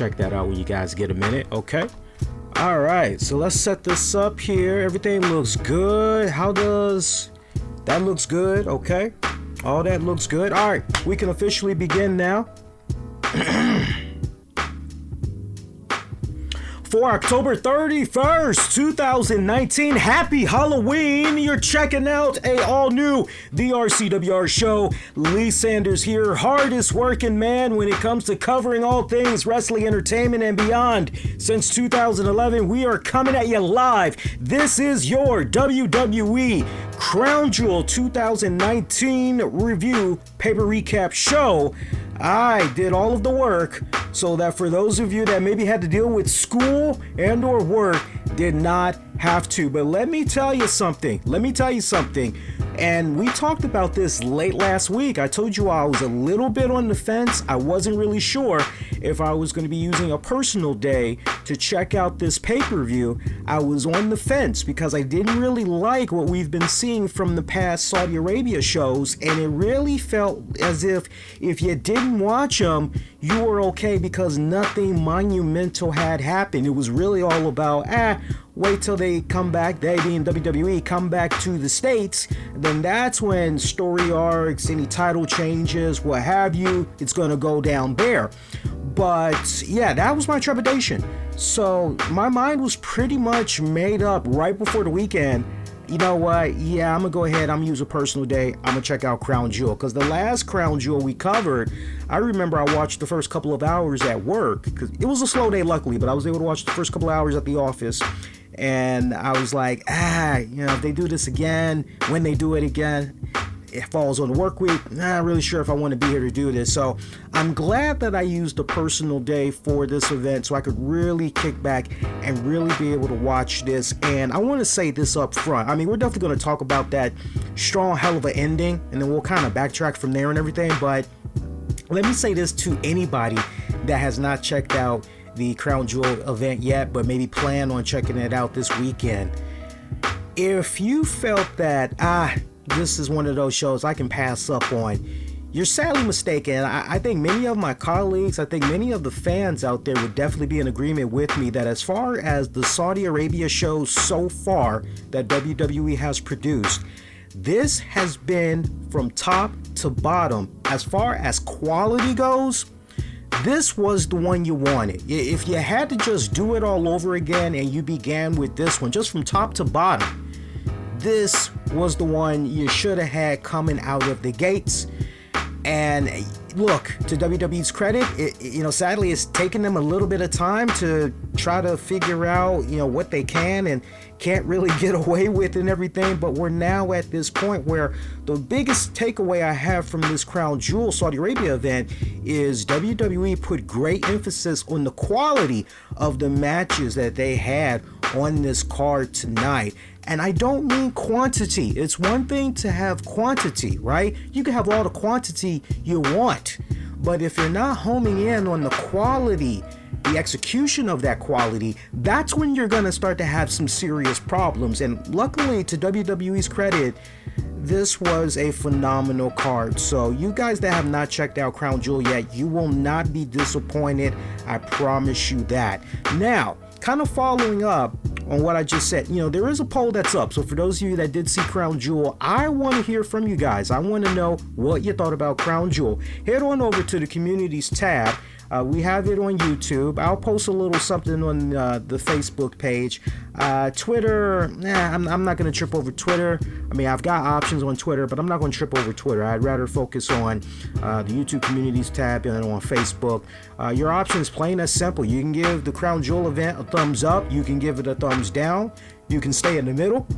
check that out when you guys get a minute, okay? All right, so let's set this up here. Everything looks good. How does that looks good? Okay, all that looks good. All right, we can officially begin now. For October 31st, 2019, happy Halloween. You're checking out a all-new The RCWR Show. Lee Sanders here, hardest working man when it comes to covering all things wrestling entertainment and beyond. Since 2011, we are coming at you live. This is your WWE Crown Jewel 2019 review paper recap show. I did all of the work so that for those of you that maybe had to deal with school and or work did not have to. But let me tell you something. And we talked about this late last week. I told you I was a little bit on the fence. I wasn't really sure if I was going to be using a personal day to check out this pay-per-view. I was on the fence because I didn't really like what we've been seeing from the past Saudi Arabia shows, and it really felt as if you didn't watch them, you were okay because nothing monumental had happened. It was really all about, wait till they come back, they being WWE, come back to the States, then that's when story arcs, any title changes, what have you, it's gonna go down there. But yeah, that was my trepidation. So my mind was pretty much made up right before the weekend. You know what? Yeah, I'm gonna go ahead. I'm gonna use a personal day. I'm gonna check out Crown Jewel, because the last Crown Jewel we covered, I remember I watched the first couple of hours at work, because it was a slow day luckily, but I was able to watch the first couple of hours at the office, and I was like, if they do this again, when they do it again, it falls on the work week, not really sure if I want to be here to do this. So I'm glad that I used a personal day for this event so I could really kick back and really be able to watch this. And I want to say this up front. I mean, we're definitely going to talk about that strong hell of an ending, and then we'll kind of backtrack from there and everything. But let me say this to anybody that has not checked out the Crown Jewel event yet, but maybe plan on checking it out this weekend. If you felt that, this is one of those shows I can pass up on, you're sadly mistaken. I think many of my colleagues, I think many of the fans out there would definitely be in agreement with me that as far as the Saudi Arabia shows so far that WWE has produced, this has been from top to bottom. As far as quality goes, this was the one you wanted. If you had to just do it all over again and you began with this one, just from top to bottom, this was the one you should have had coming out of the gates. And look, to WWE's credit, sadly it's taken them a little bit of time to try to figure out, what they can and can't really get away with and everything. But we're now at this point where the biggest takeaway I have from this Crown Jewel Saudi Arabia event is WWE put great emphasis on the quality of the matches that they had on this card tonight. And I don't mean quantity. It's one thing to have quantity, right? You can have all the quantity you want, but if you're not homing in on the quality, the execution of that quality, that's when you're going to start to have some serious problems. And luckily, to WWE's credit, this was a phenomenal card. So you guys that have not checked out Crown Jewel yet, you will not be disappointed. I promise you that. Now, kind of following up on what I just said, there is a poll that's up. So for those of you that did see Crown Jewel, I want to hear from you guys. I want to know what you thought about Crown Jewel. Head on over to the communities tab. We have it on YouTube. I'll post a little something on the Facebook page. Twitter, I'm not going to trip over Twitter. I mean, I've got options on Twitter, but I'm not going to trip over Twitter. I'd rather focus on the YouTube Communities tab and on Facebook. Your option is plain and simple. You can give the Crown Jewel event a thumbs up. You can give it a thumbs down. You can stay in the middle.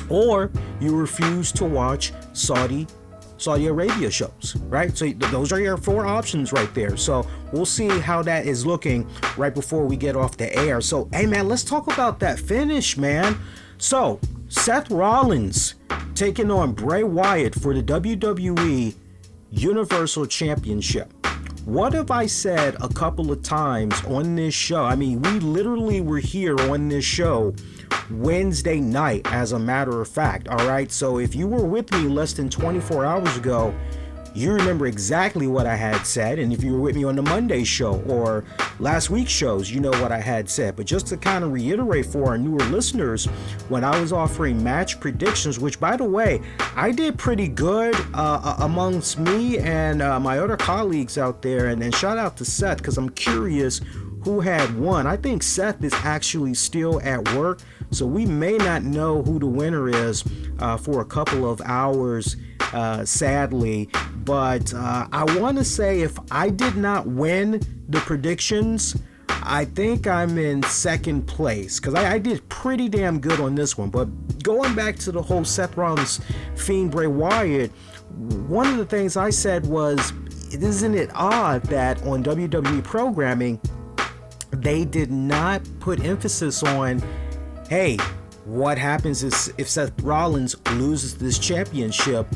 Or you refuse to watch Saudi Arabia shows, right? So those are your four options right there. So we'll see how that is looking right before we get off the air. So, hey man, let's talk about that finish, man. So Seth Rollins taking on Bray Wyatt for the WWE Universal Championship. What have I said a couple of times on this show? I mean, we literally were here on this show Wednesday night, as a matter of fact. All right, so if you were with me less than 24 hours ago, you remember exactly what I had said. And if you were with me on the Monday show or last week's shows, you know what I had said. But just to kind of reiterate for our newer listeners, when I was offering match predictions, which by the way, I did pretty good amongst me and my other colleagues out there. And then shout out to Seth, because I'm curious who had won. I think Seth is actually still at work, so we may not know who the winner is for a couple of hours, sadly. But I want to say, if I did not win the predictions, I think I'm in second place, because I did pretty damn good on this one. But going back to the whole Seth Rollins Fiend Bray Wyatt, one of the things I said was, isn't it odd that on WWE programming, they did not put emphasis on, hey, what happens if Seth Rollins loses this championship?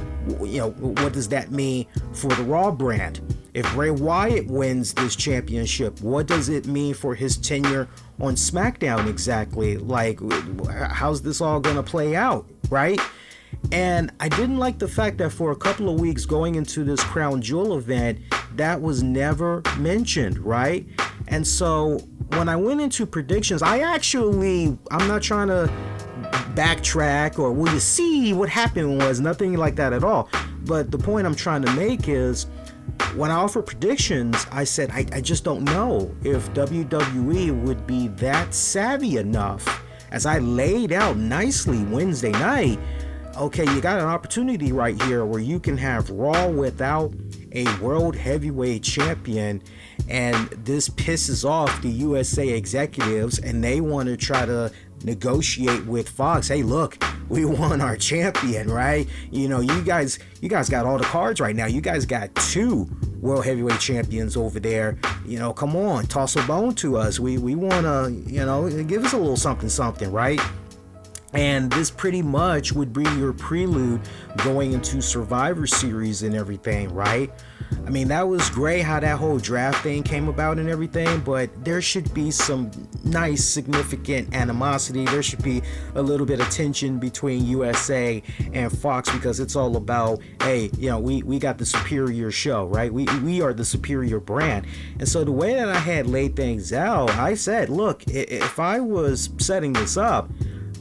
You know, what does that mean for the Raw brand? If Bray Wyatt wins this championship, what does it mean for his tenure on SmackDown exactly? Like, how's this all gonna play out, right? And I didn't like the fact that for a couple of weeks going into this Crown Jewel event, that was never mentioned, right? And so when I went into predictions, I'm not trying to backtrack or will you see what happened, was nothing like that at all. But the point I'm trying to make is, when I offer predictions, I said I just don't know if WWE would be that savvy enough, as I laid out nicely Wednesday night. Okay, you got an opportunity right here where you can have Raw without a World Heavyweight Champion, and this pisses off the USA executives, and they want to try to negotiate with Fox. Hey, look, we want our champion, right? You know, you guys got all the cards right now. You guys got 2 World Heavyweight Champions over there. You know, come on, toss a bone to us. We want to, you know, give us a little something, right? And this pretty much would be your prelude going into Survivor Series and everything, right? I mean, that was great how that whole draft thing came about and everything, but there should be some nice, significant animosity. There should be a little bit of tension between USA and Fox, because it's all about, hey, you know, we got the superior show, right? We are the superior brand. And so the way that I had laid things out, I said, look, if I was setting this up,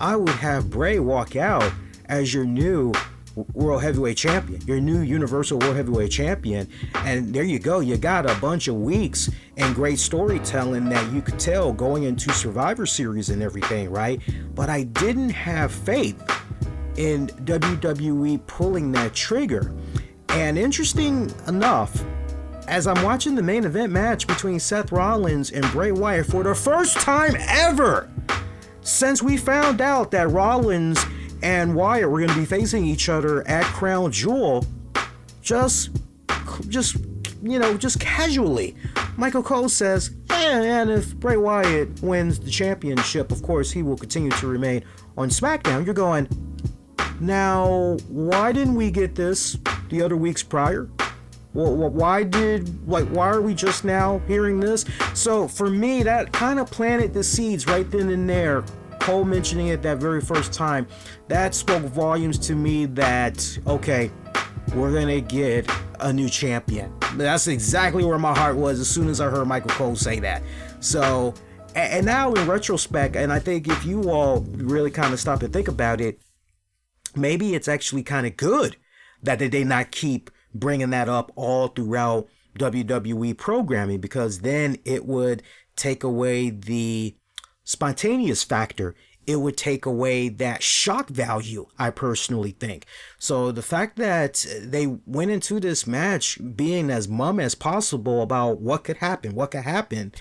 I would have Bray walk out as your new World Heavyweight Champion, your new Universal World Heavyweight Champion. And there you go. You got a bunch of weeks and great storytelling that you could tell going into Survivor Series and everything, right? But I didn't have faith in WWE pulling that trigger. And interesting enough, as I'm watching the main event match between Seth Rollins and Bray Wyatt for the first time ever since we found out that Rollins and Wyatt were going to be facing each other at Crown Jewel, just casually, Michael Cole says, and if Bray Wyatt wins the championship, of course, he will continue to remain on SmackDown. You're going, now, why didn't we get this the other weeks prior? Well, why are we just now hearing this? So for me, that kind of planted the seeds right then and there. Cole mentioning it that very first time, that spoke volumes to me that, okay, we're going to get a new champion. That's exactly where my heart was as soon as I heard Michael Cole say that. So, and now in retrospect, and I think if you all really kind of stop and think about it, maybe it's actually kind of good that they did not keep bringing that up all throughout WWE programming, because then it would take away the spontaneous factor. It would take away that shock value, I personally think. So the fact that they went into this match being as mum as possible about what could happen.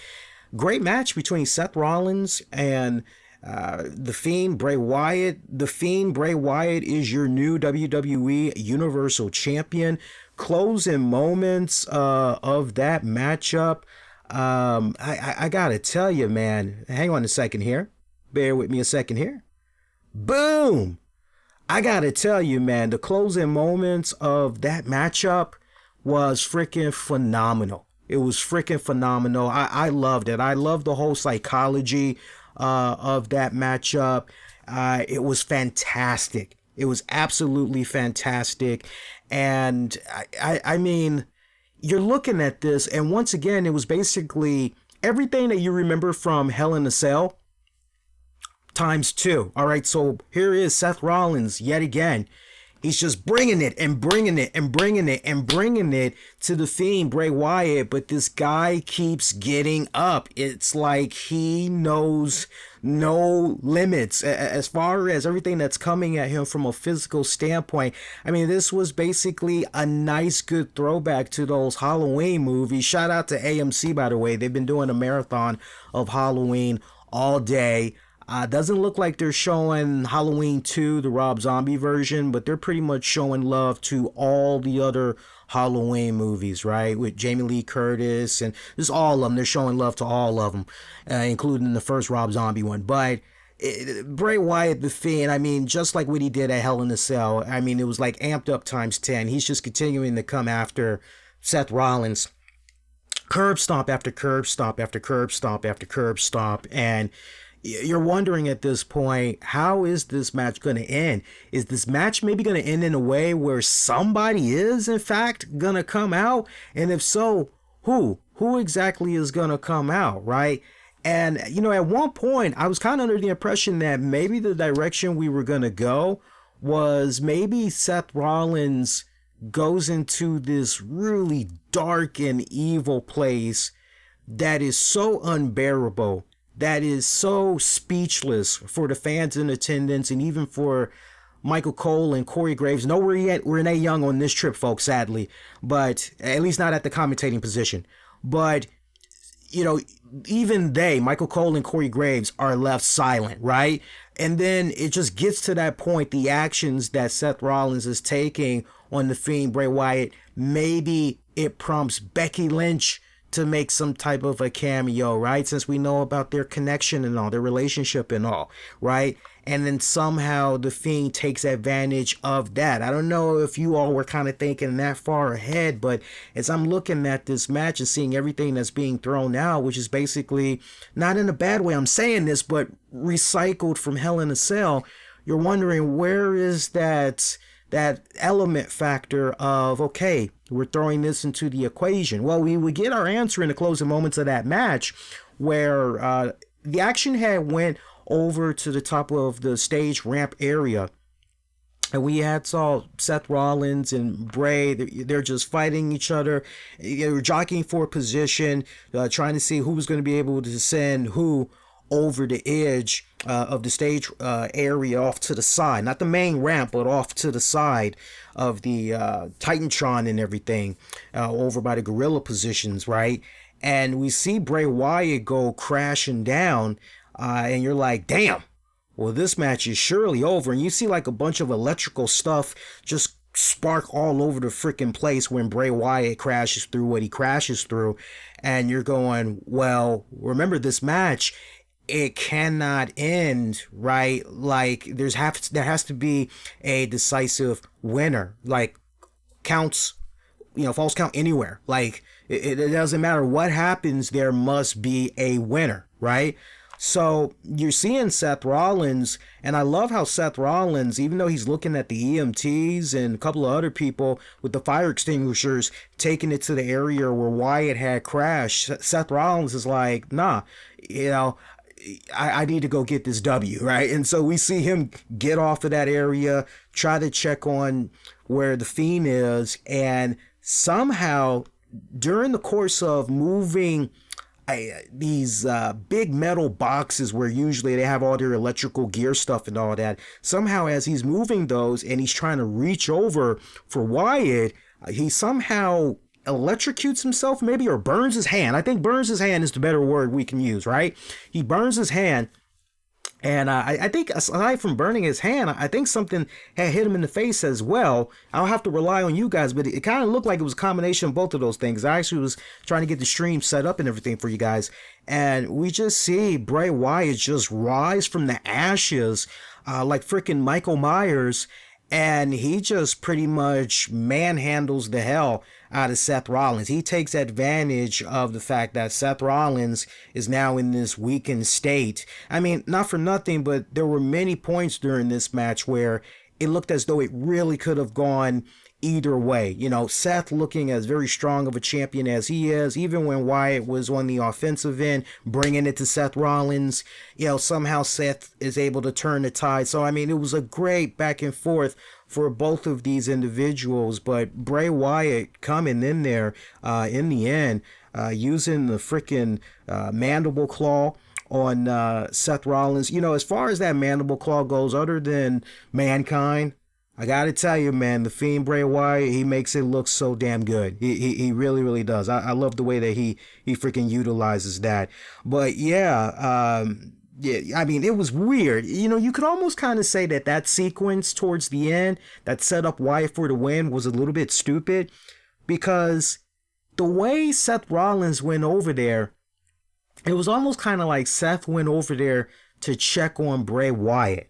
Great match between Seth Rollins and The Fiend Bray Wyatt. The Fiend Bray Wyatt is your new WWE Universal Champion. Closing moments of that matchup. I gotta tell you, man, hang on a second here. Bear with me a second here. Boom! I gotta tell you, man, the closing moments of that matchup was freaking phenomenal. It was freaking phenomenal. I loved it. I loved the whole psychology of that matchup. It was fantastic. It was absolutely fantastic. And I mean, you're looking at this, and once again, it was basically everything that you remember from Hell in a Cell times two. All right, so here is Seth Rollins yet again. He's just bringing it and bringing it and bringing it and bringing it to the Fiend, Bray Wyatt. But this guy keeps getting up. It's like he knows no limits as far as everything that's coming at him from a physical standpoint. I mean, this was basically a nice, good throwback to those Halloween movies. Shout out to AMC, by the way. They've been doing a marathon of Halloween all day. Doesn't look like they're showing Halloween 2, the Rob Zombie version, but they're pretty much showing love to all the other Halloween movies, right? With Jamie Lee Curtis and just all of them. They're showing love to all of them, including the first Rob Zombie one. But Bray Wyatt, the Fiend, I mean, just like what he did at Hell in a Cell, I mean, it was like amped up times 10. He's just continuing to come after Seth Rollins. Curb stomp after curb stomp after curb stomp after curb stomp. And you're wondering at this point, how is this match going to end? Is this match maybe going to end in a way where somebody is, in fact, going to come out? And if so, who? Who exactly is going to come out, right? And, you know, at one point, I was kind of under the impression that maybe the direction we were going to go was maybe Seth Rollins goes into this really dark and evil place that is so unbearable, that is so speechless for the fans in attendance and even for Michael Cole and Corey Graves. Nowhere yet Renee Young on this trip, folks, sadly, but at least not at the commentating position. But, you know, even they, Michael Cole and Corey Graves, are left silent, right? And then it just gets to that point, the actions that Seth Rollins is taking on the Fiend, Bray Wyatt, maybe it prompts Becky Lynch to make some type of a cameo, right? Since we know about their connection and all, their relationship and all, right? And then somehow the Fiend takes advantage of that. I don't know if you all were kind of thinking that far ahead, but as I'm looking at this match and seeing everything that's being thrown out, which is basically, not in a bad way I'm saying this, but recycled from Hell in a Cell, you're wondering, where is that element factor of, okay, we're throwing this into the equation? Well, we would get our answer in the closing moments of that match, where the action had went over to the top of the stage ramp area, and we had saw Seth Rollins and Bray. They're just fighting each other. They were jockeying for position, trying to see who was going to be able to send who over the edge of the stage area off to the side, not the main ramp, but off to the side of the Titantron and everything, over by the gorilla positions, right? And we see Bray Wyatt go crashing down, and you're like, damn, well, this match is surely over. And you see like a bunch of electrical stuff just spark all over the freaking place when Bray Wyatt crashes through what he crashes through. And you're going, well, remember this match, it cannot end, right? Like there has to be a decisive winner, like counts, you know, falls count anywhere. Like it doesn't matter what happens, there must be a winner, right? So you're seeing Seth Rollins, and I love how Seth Rollins, even though he's looking at the EMTs and a couple of other people with the fire extinguishers, taking it to the area where Wyatt had crashed, Seth Rollins is like, nah, you know, I need to go get this W, right? And so we see him get off of that area, try to check on where the Fiend is, and somehow during the course of moving these big metal boxes where usually they have all their electrical gear stuff and all that, somehow as he's moving those and he's trying to reach over for Wyatt, he somehow electrocutes himself maybe, or burns his hand. I think burns his hand is the better word we can use, right? He burns his hand, and I think aside from burning his hand, I think something had hit him in the face as well. I'll have to rely on you guys, but it kind of looked like it was a combination of both of those things. I actually was trying to get the stream set up and everything for you guys, and we just see Bray Wyatt just rise from the ashes like freaking Michael Myers, and he just pretty much manhandles the hell out of Seth Rollins. He takes advantage of the fact that Seth Rollins is now in this weakened state. I mean, not for nothing, but there were many points during this match where it looked as though it really could have gone either way. You know, Seth looking as very strong of a champion as he is, even when Wyatt was on the offensive end, bringing it to Seth Rollins, you know, somehow Seth is able to turn the tide. So, I mean, it was a great back and forth for both of these individuals, but Bray Wyatt coming in there in the end, using the freaking mandible claw on Seth Rollins. You know, as far as that mandible claw goes, other than Mankind, I gotta tell you, man, the Fiend Bray Wyatt, he makes it look so damn good. He really, really does. I love the way that he freaking utilizes that. But yeah, yeah, I mean, it was weird. You know, you could almost kind of say that sequence towards the end that set up Wyatt for the win was a little bit stupid, because the way Seth Rollins went over there, it was almost kind of like Seth went over there to check on Bray Wyatt,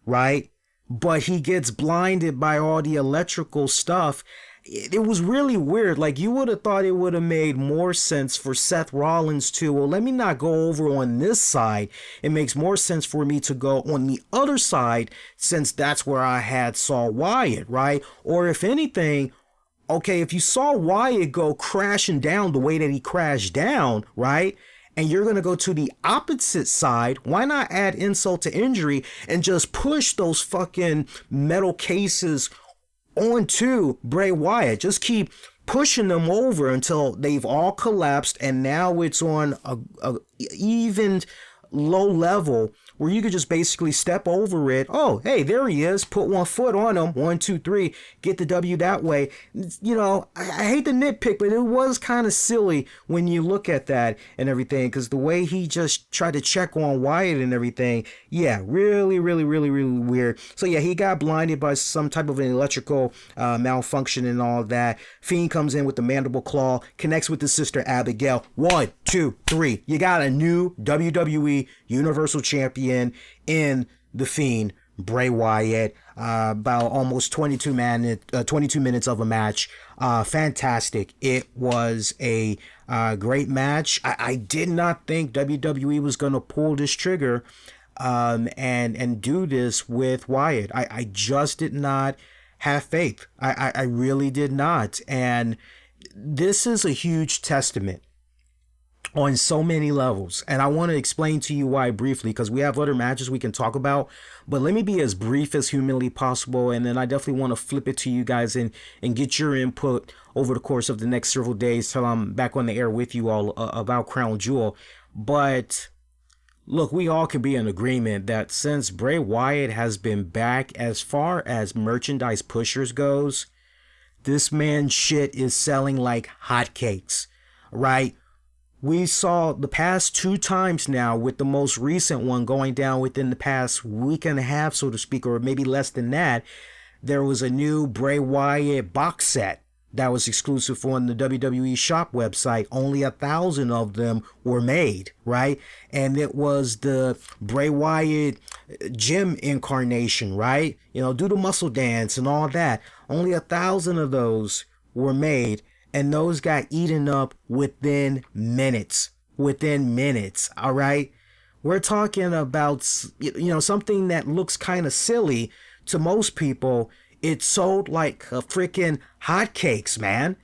right? But he gets blinded by all the electrical stuff. It was really weird. Like, you would have thought it would have made more sense for Seth Rollins to, well, let me not go over on this side. It makes more sense for me to go on the other side, since that's where I had saw Wyatt, right? Or if anything, okay, if you saw Wyatt go crashing down the way that he crashed down, right? And you're going to go to the opposite side, why not add insult to injury and just push those fucking metal cases onto Bray Wyatt? Just keep pushing them over until they've all collapsed, and now it's on a even low level where you could just basically step over it. Oh, hey, there he is. Put one foot on him. 1, 2, 3. Get the W that way. You know, I hate to nitpick, but it was kind of silly when you look at that and everything, because the way he just tried to check on Wyatt and everything, yeah, really, really, really, really weird. So yeah, he got blinded by some type of an electrical malfunction and all that. Fiend comes in with the mandible claw, connects with his sister Abigail. 1, 2, 3. You got a new WWE Universal Champion in the Fiend, Bray Wyatt. About almost 22 minutes of a match. Fantastic. It was a great match. I did not think WWE was going to pull this trigger and do this with Wyatt. I just did not have faith. I really did not. And this is a huge testament on so many levels, and I want to explain to you why briefly, because we have other matches we can talk about, but let me be as brief as humanly possible, and then I definitely want to flip it to you guys and get your input over the course of the next several days till I'm back on the air with you all about Crown Jewel. But look, we all can be in agreement that since Bray Wyatt has been back, as far as merchandise pushers goes, this man's shit is selling like hotcakes, right? We saw the past 2 times now, with the most recent one going down within the past week and a half, so to speak, or maybe less than that. There was a new Bray Wyatt box set that was exclusive on the WWE shop website. Only 1,000 of them were made, right? And it was the Bray Wyatt gym incarnation, right? You know, do the muscle dance and all that. Only 1,000 of those were made. And those got eaten up within minutes. All right. We're talking about, you know, something that looks kind of silly to most people. It sold like a freaking hotcakes, man.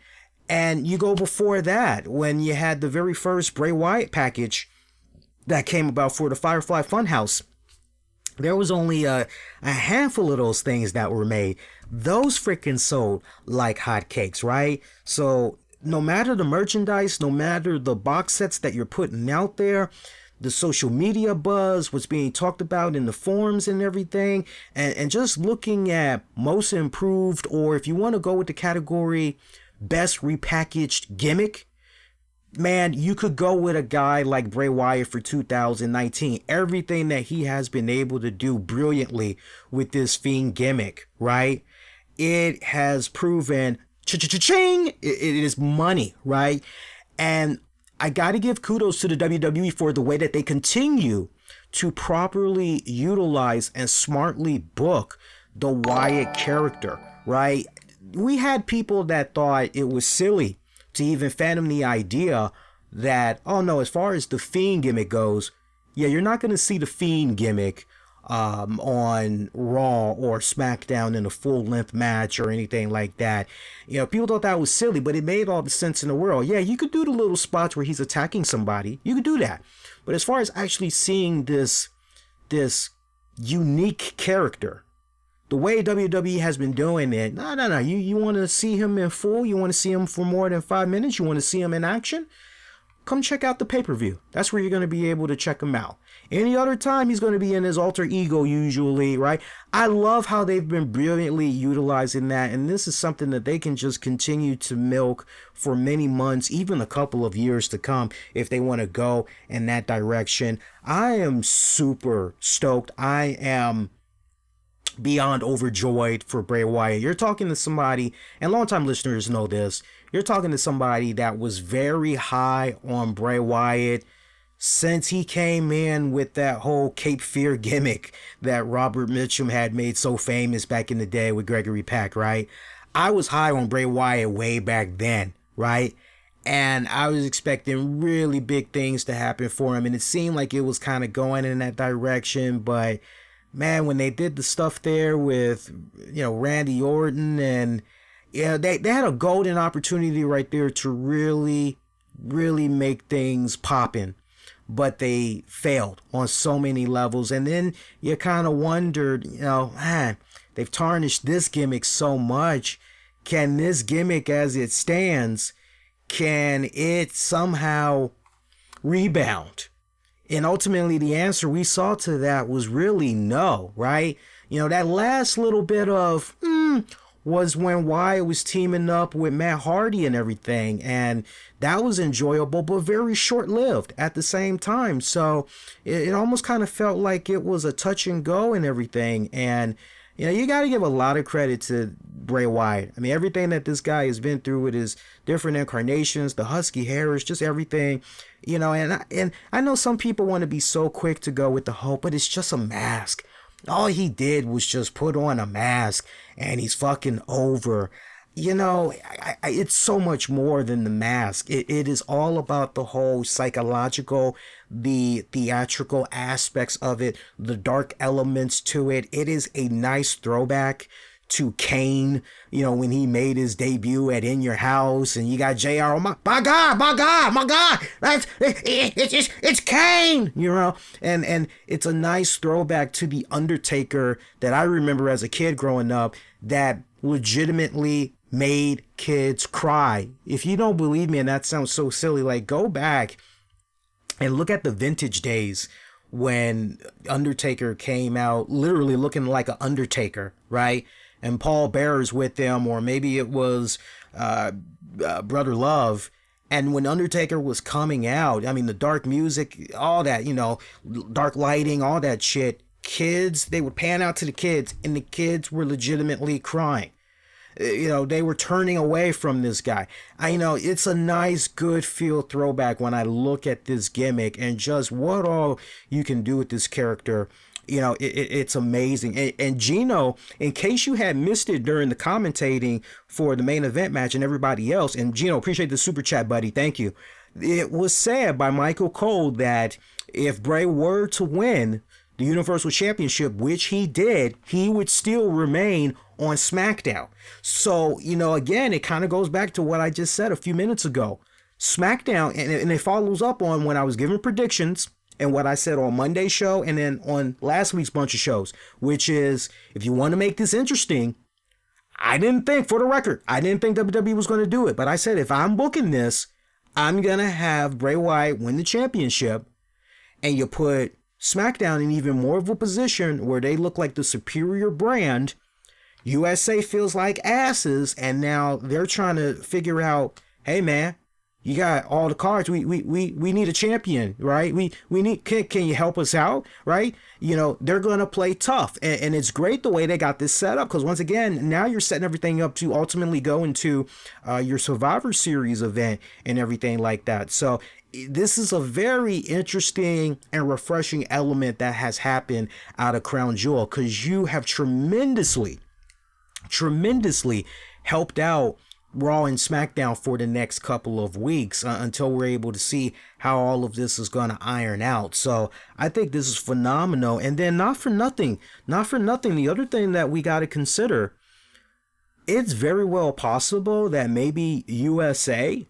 And you go before that, when you had the very first Bray Wyatt package that came about for the Firefly Funhouse. There was only a handful of those things that were made. Those freaking sold like hotcakes, right? So no matter the merchandise, no matter the box sets that you're putting out there, the social media buzz, what's being talked about in the forums and everything, and just looking at most improved, or if you want to go with the category best repackaged gimmick, man, you could go with a guy like Bray Wyatt for 2019. Everything that he has been able to do brilliantly with this Fiend gimmick, right? It has proven cha-cha-cha-ching, it is money, right? And I got to give kudos to the WWE for the way that they continue to properly utilize and smartly book the Wyatt character, right? We had people that thought it was silly to even fathom the idea that, oh no, as far as the Fiend gimmick goes, yeah, you're not going to see the Fiend gimmick on Raw or SmackDown in a full length match or anything like that. You know, people thought that was silly, but it made all the sense in the world. Yeah, you could do the little spots where he's attacking somebody. You could do that. But as far as actually seeing this unique character, the way WWE has been doing it, no. You want to see him in full? You want to see him for more than 5 minutes? You want to see him in action? Come check out the pay-per-view. That's where you're going to be able to check him out. Any other time, he's going to be in his alter ego usually, right? I love how they've been brilliantly utilizing that, and this is something that they can just continue to milk for many months, even a couple of years to come, if they want to go in that direction. I am super stoked. I am beyond overjoyed for Bray Wyatt. You're talking to somebody, and longtime listeners know this, you're talking to somebody that was very high on Bray Wyatt since he came in with that whole Cape Fear gimmick that Robert Mitchum had made so famous back in the day with Gregory Peck, right? I was high on Bray Wyatt way back then, right? And I was expecting really big things to happen for him, and it seemed like it was kind of going in that direction, but man, when they did the stuff there with, you know, Randy Orton, and yeah, they had a golden opportunity right there to really make things poppin', but they failed on so many levels. And then you kind of wondered, you know, man, they've tarnished this gimmick so much. Can this gimmick as it stands, can it somehow rebound? And ultimately, the answer we saw to that was really no, right? You know, that last little bit of was when Wyatt was teaming up with Matt Hardy and everything. And that was enjoyable, but very short-lived at the same time. So it almost kind of felt like it was a touch and go and everything. And, you know, you got to give a lot of credit to Bray Wyatt. I mean, everything that this guy has been through with his different incarnations, the husky hair, is just everything. You know, and I know some people want to be so quick to go with the hope, but it's just a mask. All he did was just put on a mask and he's fucking over. You know, it's so much more than the mask. It is all about the whole psychological, the theatrical aspects of it, the dark elements to it. It is a nice throwback to Cain, you know, when he made his debut at In Your House, and you got JR, oh my God, it's Cain, you know, and it's a nice throwback to the Undertaker that I remember as a kid growing up that legitimately made kids cry. If you don't believe me, and that sounds so silly, like go back and look at the vintage days when Undertaker came out literally looking like an Undertaker, right? And Paul Bearer's with them, or maybe it was Brother Love. And when Undertaker was coming out, I mean, the dark music, all that, you know, dark lighting, all that shit, kids, they would pan out to the kids, and the kids were legitimately crying. You know, they were turning away from this guy. You know, it's a nice, good feel throwback when I look at this gimmick and just what all you can do with this character. You know, it's amazing. And Gino, in case you had missed it during the commentating for the main event match and everybody else, and Gino, appreciate the super chat, buddy. Thank you. It was said by Michael Cole that if Bray were to win the Universal Championship, which he did, he would still remain on SmackDown. So, you know, again, it kind of goes back to what I just said a few minutes ago. SmackDown, and it follows up on when I was giving predictions and what I said on Monday's show and then on last week's bunch of shows, which is, if you want to make this interesting, I didn't think, for the record, I didn't think WWE was going to do it. But I said, if I'm booking this, I'm going to have Bray Wyatt win the championship, and you put SmackDown in even more of a position where they look like the superior brand. USA feels like asses, and now they're trying to figure out, hey man, you got all the cards. We need a champion, right? We need, can you help us out, right? You know, they're gonna play tough, and it's great the way they got this set up, because once again, now you're setting everything up to ultimately go into your Survivor Series event and everything like that. So this is a very interesting and refreshing element that has happened out of Crown Jewel, because you have tremendously helped out Raw and SmackDown for the next couple of weeks until we're able to see how all of this is going to iron out. So I think this is phenomenal. And then not for nothing, the other thing that we got to consider, it's very well possible that maybe USA,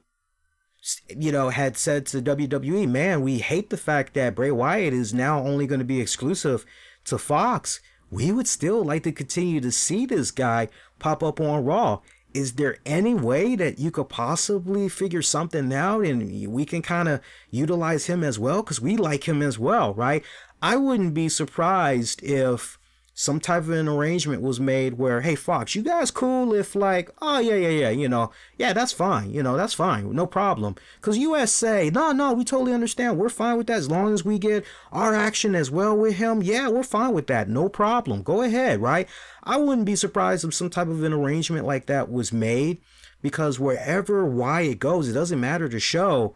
had said to WWE, man, we hate the fact that Bray Wyatt is now only going to be exclusive to Fox. We would still like to continue to see this guy pop up on Raw. Is there any way that you could possibly figure something out and we can kind of utilize him as well? Because we like him as well, right? I wouldn't be surprised if some type of an arrangement was made where, hey, Fox, you guys cool if like, oh, yeah, that's fine. That's fine. No problem. Because USA, no, we totally understand. We're fine with that as long as we get our action as well with him. Yeah, we're fine with that. No problem. Go ahead, right? I wouldn't be surprised if some type of an arrangement like that was made, because wherever Wyatt goes, it doesn't matter the show.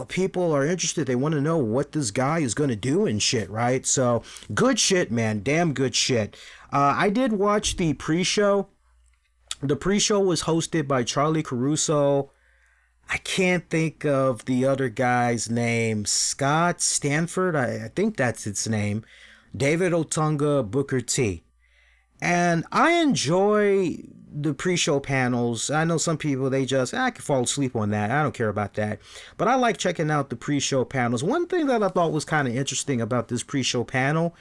People are interested. They want to know what this guy is going to do and shit, right? So, good shit, man. Damn good shit. I did watch the pre-show. The pre-show was hosted by Charlie Caruso. I can't think of the other guy's name. Scott Stanford, I think that's its name. David Otunga, Booker T. And I enjoy the pre-show panels. I know some people, I can fall asleep on that. I don't care about that. But I like checking out the pre-show panels. One thing that I thought was kind of interesting about this pre-show panel,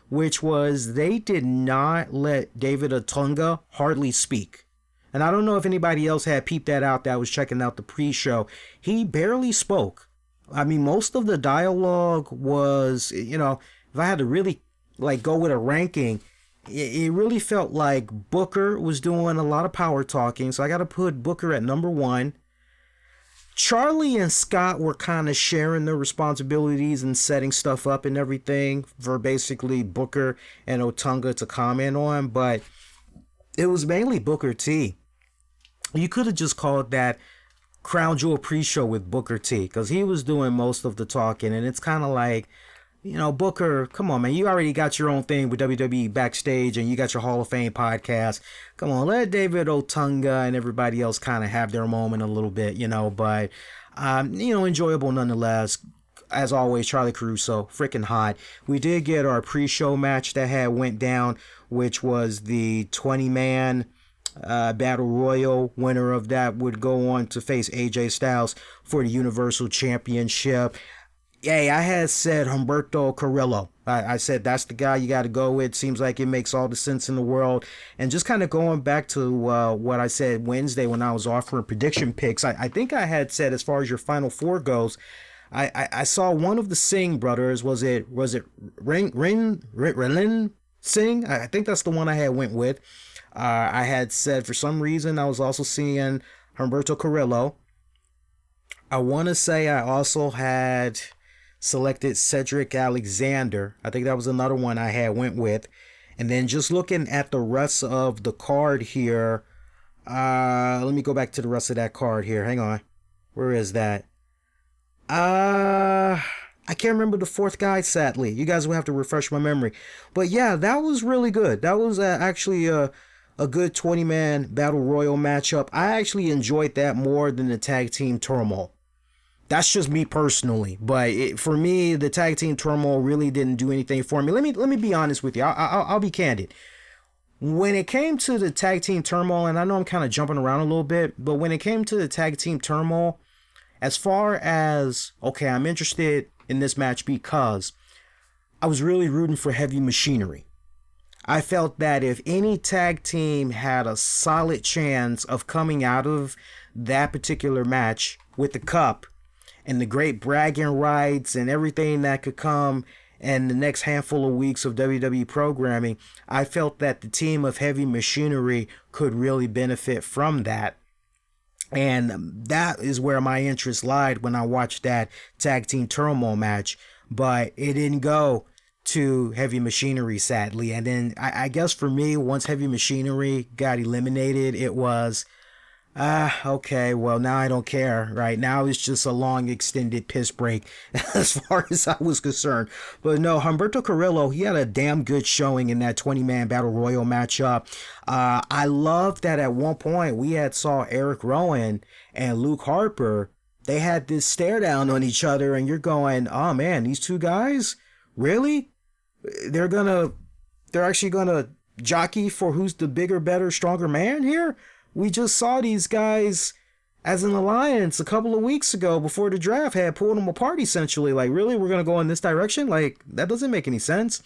which was they did not let David Otunga hardly speak. And I don't know if anybody else had peeped that out that was checking out the pre-show. He barely spoke. I mean, most of the dialogue was, if I had to really go with a ranking, it really felt like Booker was doing a lot of power talking, so I got to put Booker at number 1. Charlie and Scott were kind of sharing their responsibilities and setting stuff up and everything for basically Booker and Otunga to comment on, but it was mainly Booker T. You could have just called that Crown Jewel pre-show with Booker T, because he was doing most of the talking, and it's kind of like, Booker, come on, man. You already got your own thing with WWE Backstage and you got your Hall of Fame podcast. Come on, let David Otunga and everybody else kind of have their moment a little bit, but, enjoyable nonetheless. As always, Charlie Caruso, freaking hot. We did get our pre-show match that had went down, which was the 20-man Battle Royal. Winner of that would go on to face AJ Styles for the Universal Championship. Hey, I had said Humberto Carrillo. I said that's the guy you got to go with. Seems like it makes all the sense in the world. And just kind of going back to what I said Wednesday when I was offering prediction picks, I think I had said as far as your Final Four goes, I saw one of the Singh brothers. Was it Rin Singh? I think that's the one I had went with. I had said for some reason I was also seeing Humberto Carrillo. I want to say I also had selected Cedric Alexander. I think that was another one I had went with. And then just looking at the rest of the card here, let me go back to the rest of that card here. Hang on. Where is that? I can't remember the fourth guy, sadly. You guys will have to refresh my memory. But yeah, that was really good. That was actually a good 20-man Battle Royal matchup. I actually enjoyed that more than the Tag Team Turmoil. That's just me personally, but for me, the Tag Team Turmoil really didn't do anything for me. Let me be honest with you. I'll be candid. When it came to the Tag Team Turmoil, and I know I'm kind of jumping around a little bit, but when it came to the Tag Team Turmoil, as far as, okay, I'm interested in this match because I was really rooting for Heavy Machinery. I felt that if any tag team had a solid chance of coming out of that particular match with the cup, and the great bragging rights and everything that could come in the next handful of weeks of WWE programming, I felt that the team of Heavy Machinery could really benefit from that. And that is where my interest lied when I watched that Tag Team Turmoil match. But it didn't go to Heavy Machinery, sadly. And then I guess for me, once Heavy Machinery got eliminated, it was... Okay, well, now I don't care, right? Now it's just a long, extended piss break as far as I was concerned. But no, Humberto Carrillo, he had a damn good showing in that 20-man Battle Royal matchup. I love that at one point we had saw Erick Rowan and Luke Harper. They had this stare down on each other, and you're going, oh man, these two guys, really? They're gonna, they're actually gonna jockey for who's the bigger, better, stronger man here? We just saw these guys as an alliance a couple of weeks ago before the draft had pulled them apart essentially. Like, really? We're going to go in this direction? Like, that doesn't make any sense.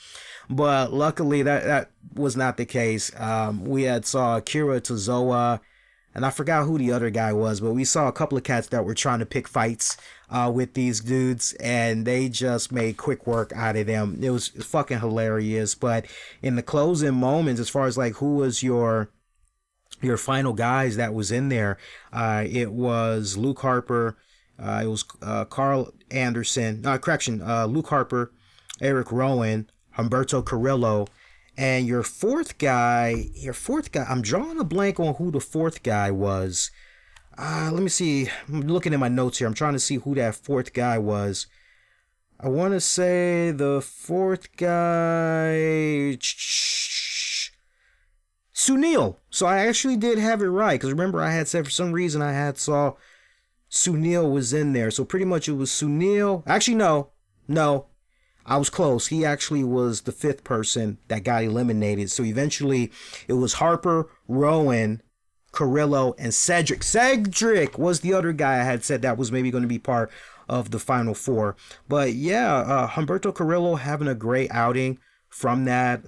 But luckily, that was not the case. We had saw Akira Tozawa, and I forgot who the other guy was, but we saw a couple of cats that were trying to pick fights with these dudes, and they just made quick work out of them. It was fucking hilarious. But in the closing moments, as far as like who was your final guys that was in there, it was Luke Harper, it was Carl Anderson, Luke Harper, Erick Rowan, Humberto Carrillo, and your fourth guy, I'm drawing a blank on who the fourth guy was. Let me see, I'm looking at my notes here, I'm trying to see who that fourth guy was. I want to say the fourth guy, Sunil. So I actually did have it right, because remember I had said for some reason I had saw Sunil was in there. So pretty much it was Sunil. Actually, no, I was close. He actually was the fifth person that got eliminated. So eventually it was Harper, Rowan, Carrillo, and Cedric. Cedric was the other guy I had said that was maybe going to be part of the final four. But yeah, Humberto Carrillo having a great outing from that.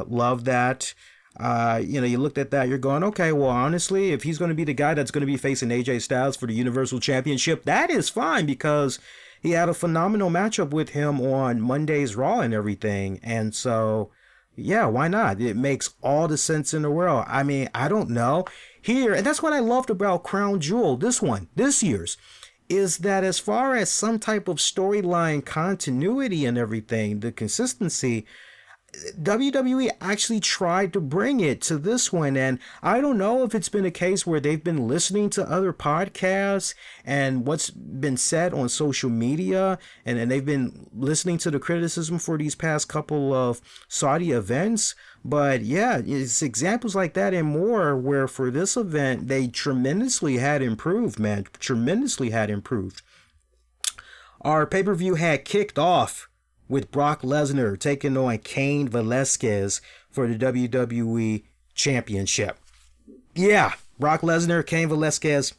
Love that. You looked at that, you're going, okay, well, honestly, if he's going to be the guy that's going to be facing AJ Styles for the Universal Championship, that is fine, because he had a phenomenal matchup with him on Monday's Raw and everything. And so, yeah, why not? It makes all the sense in the world. I mean, I don't know. Here, and that's what I loved about Crown Jewel, this year's, is that as far as some type of storyline continuity and everything, the consistency, WWE actually tried to bring it to this one. And I don't know if it's been a case where they've been listening to other podcasts and what's been said on social media, and they've been listening to the criticism for these past couple of Saudi events. But yeah, it's examples like that and more where for this event they tremendously had improved, man. Tremendously had improved. Our pay-per-view had kicked off with Brock Lesnar taking on Cain Velasquez for the WWE Championship. Yeah, Brock Lesnar, Cain Velasquez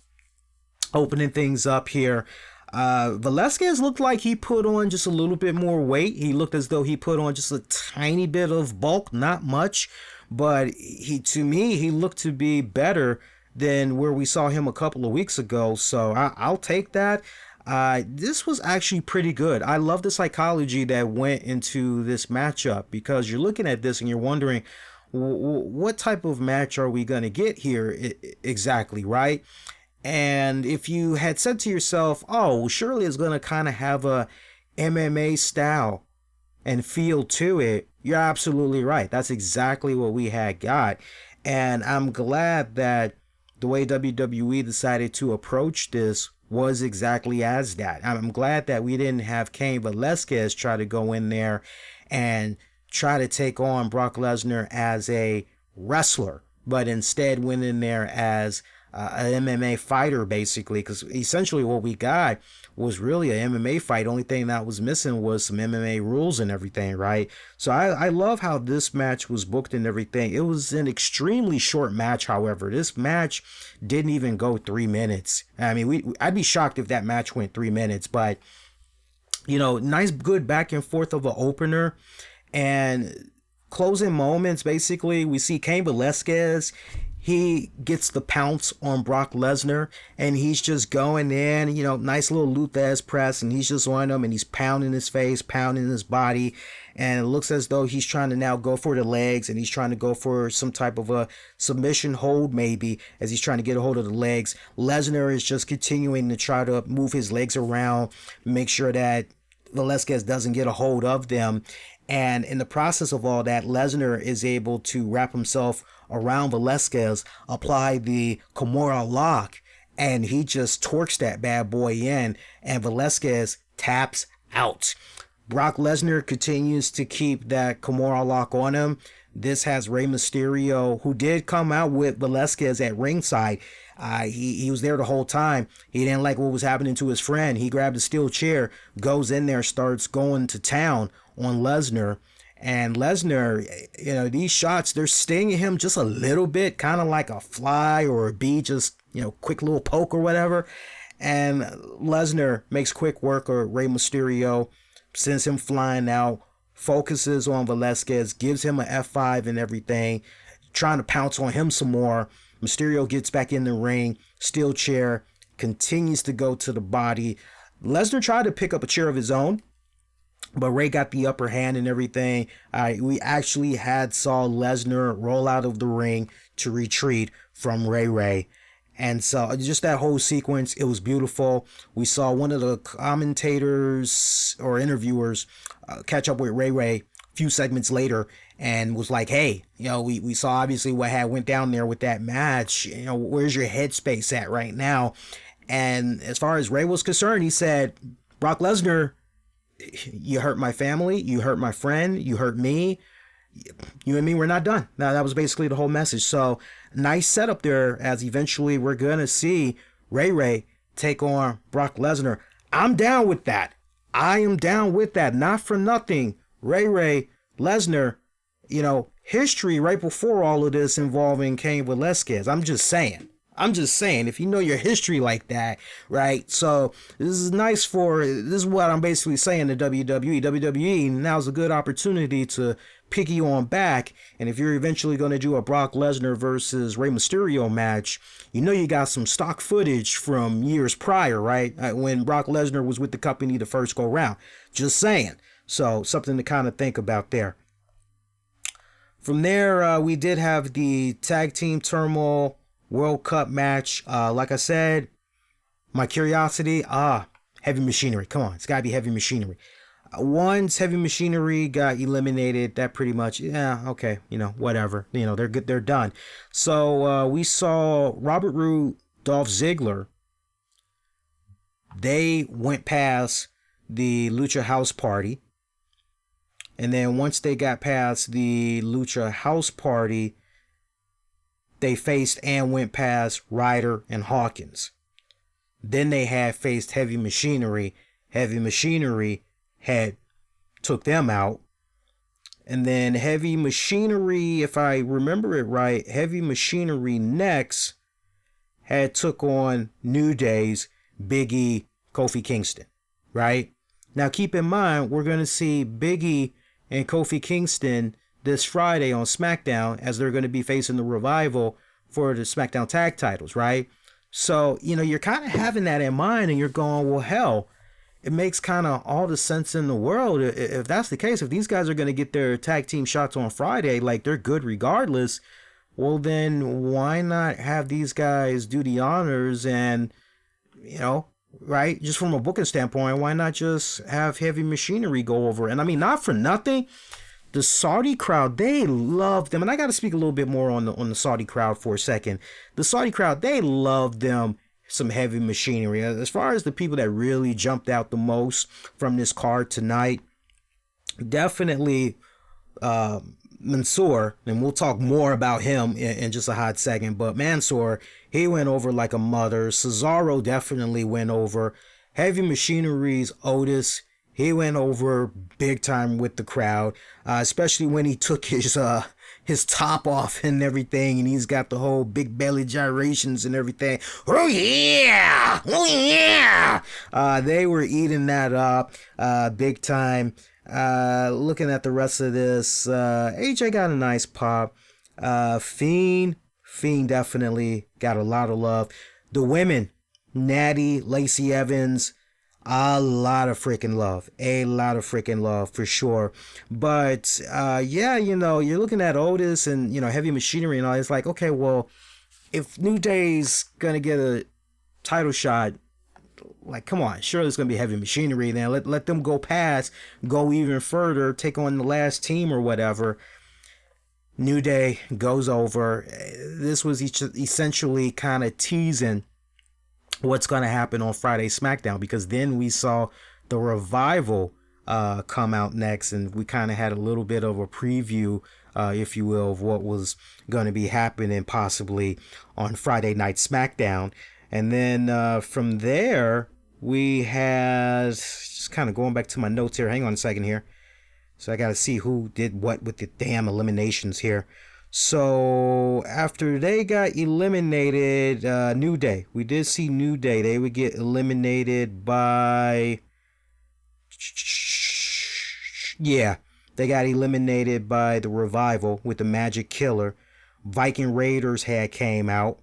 opening things up here. Velasquez looked like he put on just a little bit more weight. He looked as though he put on just a tiny bit of bulk, not much, but to me, he looked to be better than where we saw him a couple of weeks ago. So I'll take that. This was actually pretty good. I love the psychology that went into this matchup, because you're looking at this and you're wondering, what type of match are we going to get here exactly, right? And if you had said to yourself, oh, well, surely it's going to kind of have a MMA style and feel to it, you're absolutely right. That's exactly what we had got. And I'm glad that the way WWE decided to approach this was exactly as that. I'm glad that we didn't have Cain Velasquez try to go in there and try to take on Brock Lesnar as a wrestler, but instead went in there as an MMA fighter, basically, because essentially what we got was really an MMA fight. Only thing that was missing was some MMA rules and everything, right? So I love how this match was booked and everything. It was an extremely short match, however. This match didn't even go 3 minutes. I mean, I'd be shocked if that match went 3 minutes, but, nice, good back and forth of an opener. And closing moments, basically, we see Cain Velasquez. He gets the pounce on Brock Lesnar, and he's just going in, nice little Luthez press, and he's just on him, and he's pounding his face, pounding his body, and it looks as though he's trying to now go for the legs, and he's trying to go for some type of a submission hold, maybe, as he's trying to get a hold of the legs. Lesnar is just continuing to try to move his legs around, make sure that Velasquez doesn't get a hold of them. And in the process of all that, Lesnar is able to wrap himself around Velasquez, apply the Kimura lock, and he just torques that bad boy in, and Velasquez taps out. Brock Lesnar continues to keep that Kimura lock on him. This has Rey Mysterio, who did come out with Velasquez at ringside. He was there the whole time. He didn't like what was happening to his friend. He grabbed a steel chair, goes in there, starts going to town on Lesnar. And Lesnar, these shots, they're stinging him just a little bit, kind of like a fly or a bee, just, quick little poke or whatever. And Lesnar makes quick work of Rey Mysterio, sends him flying out, focuses on Velasquez, gives him an F5 and everything, trying to pounce on him some more. Mysterio gets back in the ring, steel chair, continues to go to the body. Lesnar tried to pick up a chair of his own, but Rey got the upper hand and everything. We actually saw Lesnar roll out of the ring to retreat from Ray. And so just that whole sequence, it was beautiful. We saw one of the commentators or interviewers catch up with Ray a few segments later and was like, hey, we saw obviously what went down there with that match. Where's your headspace at right now? And as far as Ray was concerned, he said, Brock Lesnar, you hurt my family, you hurt my friend, you hurt me. You and me, we're not done. Now, that was basically the whole message. So, nice setup there, as eventually we're going to see Ray take on Brock Lesnar. I'm down with that. I am down with that. Not for nothing. Ray, Lesnar, history right before all of this involving Cain Velasquez. I'm just saying, if you know your history like that, right? So this is what I'm basically saying to WWE. WWE, now's a good opportunity to pick you on back. And if you're eventually going to do a Brock Lesnar versus Rey Mysterio match, you got some stock footage from years prior, right? When Brock Lesnar was with the company the first go round. Just saying. So something to kind of think about there. From there, we did have the Tag Team Turmoil World Cup match. Like I said, my curiosity, Heavy Machinery. Come on, it's got to be Heavy Machinery. Once Heavy Machinery got eliminated, that pretty much, okay, whatever. They're good, they're done. So we saw Robert Roode, Dolph Ziggler. They went past the Lucha House Party. And then once they got past the Lucha House Party, they faced and went past Ryder and Hawkins. Then they had faced Heavy Machinery. Heavy Machinery had took them out. And then Heavy Machinery, if I remember it right, Heavy Machinery next had took on New Day's Big E, Kofi Kingston, right? Now keep in mind, we're going to see Big E and Kofi Kingston this Friday on SmackDown, as they're going to be facing the Revival for the SmackDown tag titles, right? So, you're kind of having that in mind, and you're going, well, hell, it makes kind of all the sense in the world. If that's the case, if these guys are going to get their tag team shots on Friday, like they're good regardless, well, then why not have these guys do the honors and, right? Just from a booking standpoint, why not just have Heavy Machinery go over? And I mean, not for nothing, the Saudi crowd, they love them. And I got to speak a little bit more on the Saudi crowd for a second. The Saudi crowd, they love them some Heavy Machinery. As far as the people that really jumped out the most from this card tonight, definitely Mansoor, and we'll talk more about him in just a hot second, but Mansoor, he went over like a mother. Cesaro definitely went over. Heavy Machinery's Otis, he went over big time with the crowd, especially when he took his top off and everything, and he's got the whole big belly gyrations and everything. Oh yeah! Oh yeah! They were eating that up big time. Looking at the rest of this, AJ got a nice pop. Fiend definitely got a lot of love. The women, Natty, Lacey Evans, a lot of freaking love for sure. But yeah, you're looking at Otis and Heavy Machinery and all. It's like, okay, well, if New Day's gonna get a title shot, like, come on, surely it's going to be heavy machinery. Then let them go even further, take on the last team or whatever. New Day goes over. This was essentially kind of teasing what's going to happen on Friday SmackDown, because then we saw the Revival come out next, and we kind of had a little bit of a preview, if you will, of what was going to be happening possibly on Friday Night SmackDown. And then from there, we had, just kind of going back to my notes here. Hang on a second here. So I got to see who did what with the damn eliminations here. So after they got eliminated, New Day, we did see New Day. They would get eliminated by... Yeah, they got eliminated by the Revival with the Magic Killer. Viking Raiders had came out.